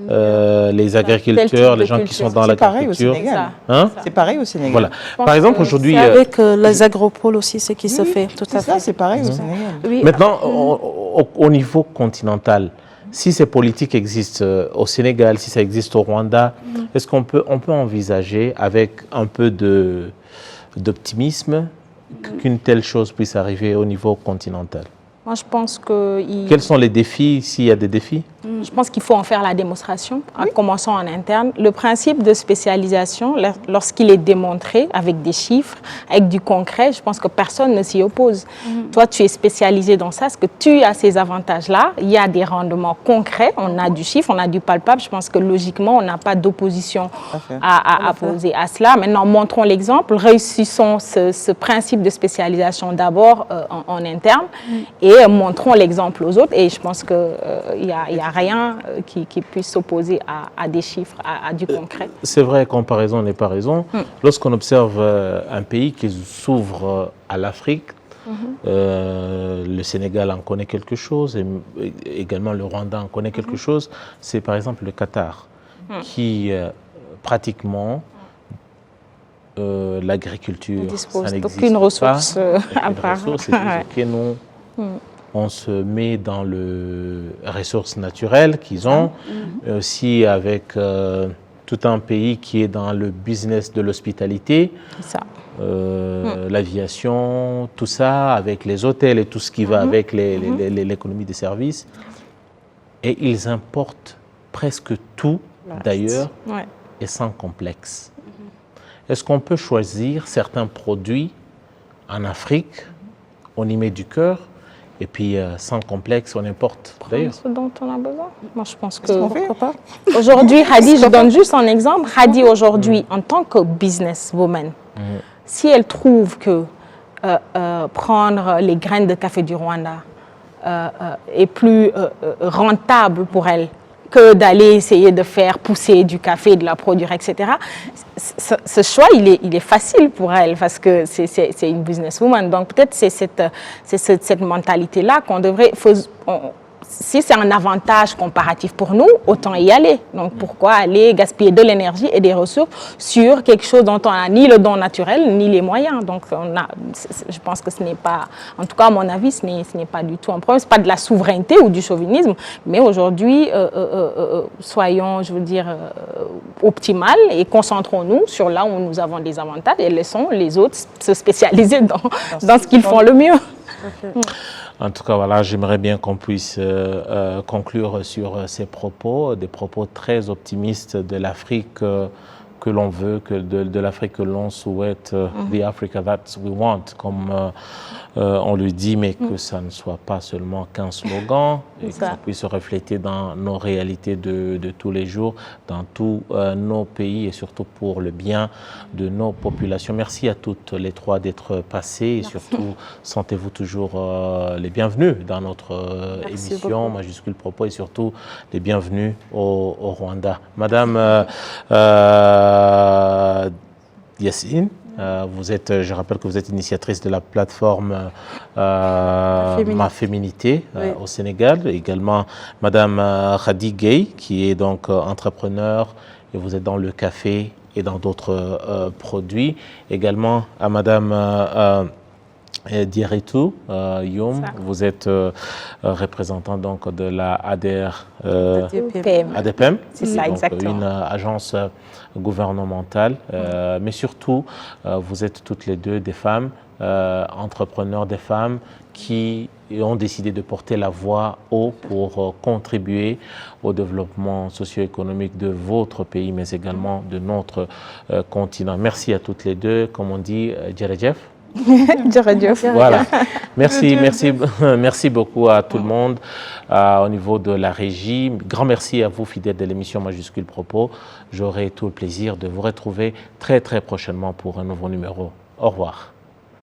les agriculteurs, les gens qui sont dans l'agriculture. C'est pareil au Sénégal. Voilà. Par exemple, aujourd'hui... Avec les agropoles aussi, ce qui se fait, tout à fait. Ça, c'est pareil au Sénégal. Oui. Maintenant, au niveau continental, si ces politiques existent au Sénégal, si ça existe au Rwanda, est-ce qu'on peut envisager avec un peu d'optimisme qu'une telle chose puisse arriver au niveau continental? Moi, je pense que... Quels sont les défis, s'il y a des défis? Je pense qu'il faut en faire la démonstration, en commençant en interne. Le principe de spécialisation, lorsqu'il est démontré avec des chiffres, avec du concret, je pense que personne ne s'y oppose. Toi, tu es spécialisé dans ça, parce que tu as ces avantages-là. Il y a des rendements concrets, on a du chiffre, on a du palpable. Je pense que logiquement, on n'a pas d'opposition à poser à cela. Maintenant, montrons l'exemple, réussissons ce principe de spécialisation d'abord en interne et montrons l'exemple aux autres. Et je pense qu'il n'y a rien qui puisse s'opposer à des chiffres, à du concret. C'est vrai, comparaison n'est pas raison. Lorsqu'on observe un pays qui s'ouvre à l'Afrique, le Sénégal en connaît quelque chose, et également le Rwanda en connaît quelque chose, c'est par exemple le Qatar, qui pratiquement l'agriculture, ça n'existe d'aucune ressource à part. C'est nous, on se met dans les ressources naturelles qu'ils ont, aussi avec tout un pays qui est dans le business de l'hospitalité, l'aviation, tout ça, avec les hôtels et tout ce qui va avec l'économie des services. Et ils importent presque tout, d'ailleurs, et sans complexe. Est-ce qu'on peut choisir certains produits en Afrique, on y met du cœur, et puis sans complexe, on importe d'ailleurs. Ce dont on a besoin. Moi, je pense que Pourquoi pas? aujourd'hui, Hadi, je donne juste un exemple. Hadi, aujourd'hui, en tant que businesswoman, si elle trouve que prendre les graines de café du Rwanda est plus rentable pour elle que d'aller essayer de faire pousser du café, de la produire, etc. Ce choix, il est facile pour elle parce que c'est une businesswoman. Donc peut-être c'est cette mentalité-là qu'on devrait... Si c'est un avantage comparatif pour nous, autant y aller. Donc pourquoi aller gaspiller de l'énergie et des ressources sur quelque chose dont on n'a ni le don naturel, ni les moyens. Donc je pense que ce n'est pas, en tout cas à mon avis, ce n'est pas du tout un problème. Ce n'est pas de la souveraineté ou du chauvinisme, mais aujourd'hui, soyons, je veux dire, optimales et concentrons-nous sur là où nous avons des avantages et laissons les autres se spécialiser dans ce qu'ils font le mieux. En tout cas, voilà, j'aimerais bien qu'on puisse conclure sur ces propos, des propos très optimistes de l'Afrique que l'on veut, de l'Afrique que l'on souhaite, the Africa that we want, comme on le dit, mais que ça ne soit pas seulement qu'un slogan, et que ça puisse se refléter dans nos réalités de tous les jours, dans tous nos pays et surtout pour le bien de nos populations. Merci à toutes les trois d'être passées et surtout sentez-vous toujours les bienvenus dans notre émission Majuscule Propos et surtout les bienvenus au Rwanda. Madame Yacine, vous êtes, je rappelle que vous êtes initiatrice de la plateforme Ma Féminité au Sénégal. Également, Madame Khady Gueye, qui est donc entrepreneur et vous êtes dans le café et dans d'autres produits. Également à Madame Dieretou Youm, vous êtes représentant donc de la ADPM, c'est ça, exactement. Une agence gouvernementale, mais surtout vous êtes toutes les deux des femmes, entrepreneurs, des femmes qui ont décidé de porter la voix haut pour contribuer au développement socio-économique de votre pays, mais également de notre continent. Merci à toutes les deux, comme on dit, Djerejef. Voilà. Merci beaucoup à tout le monde au niveau de la régie. Grand merci à vous, fidèles de l'émission Majuscule Propos. J'aurai tout le plaisir de vous retrouver très prochainement pour un nouveau numéro. Au revoir.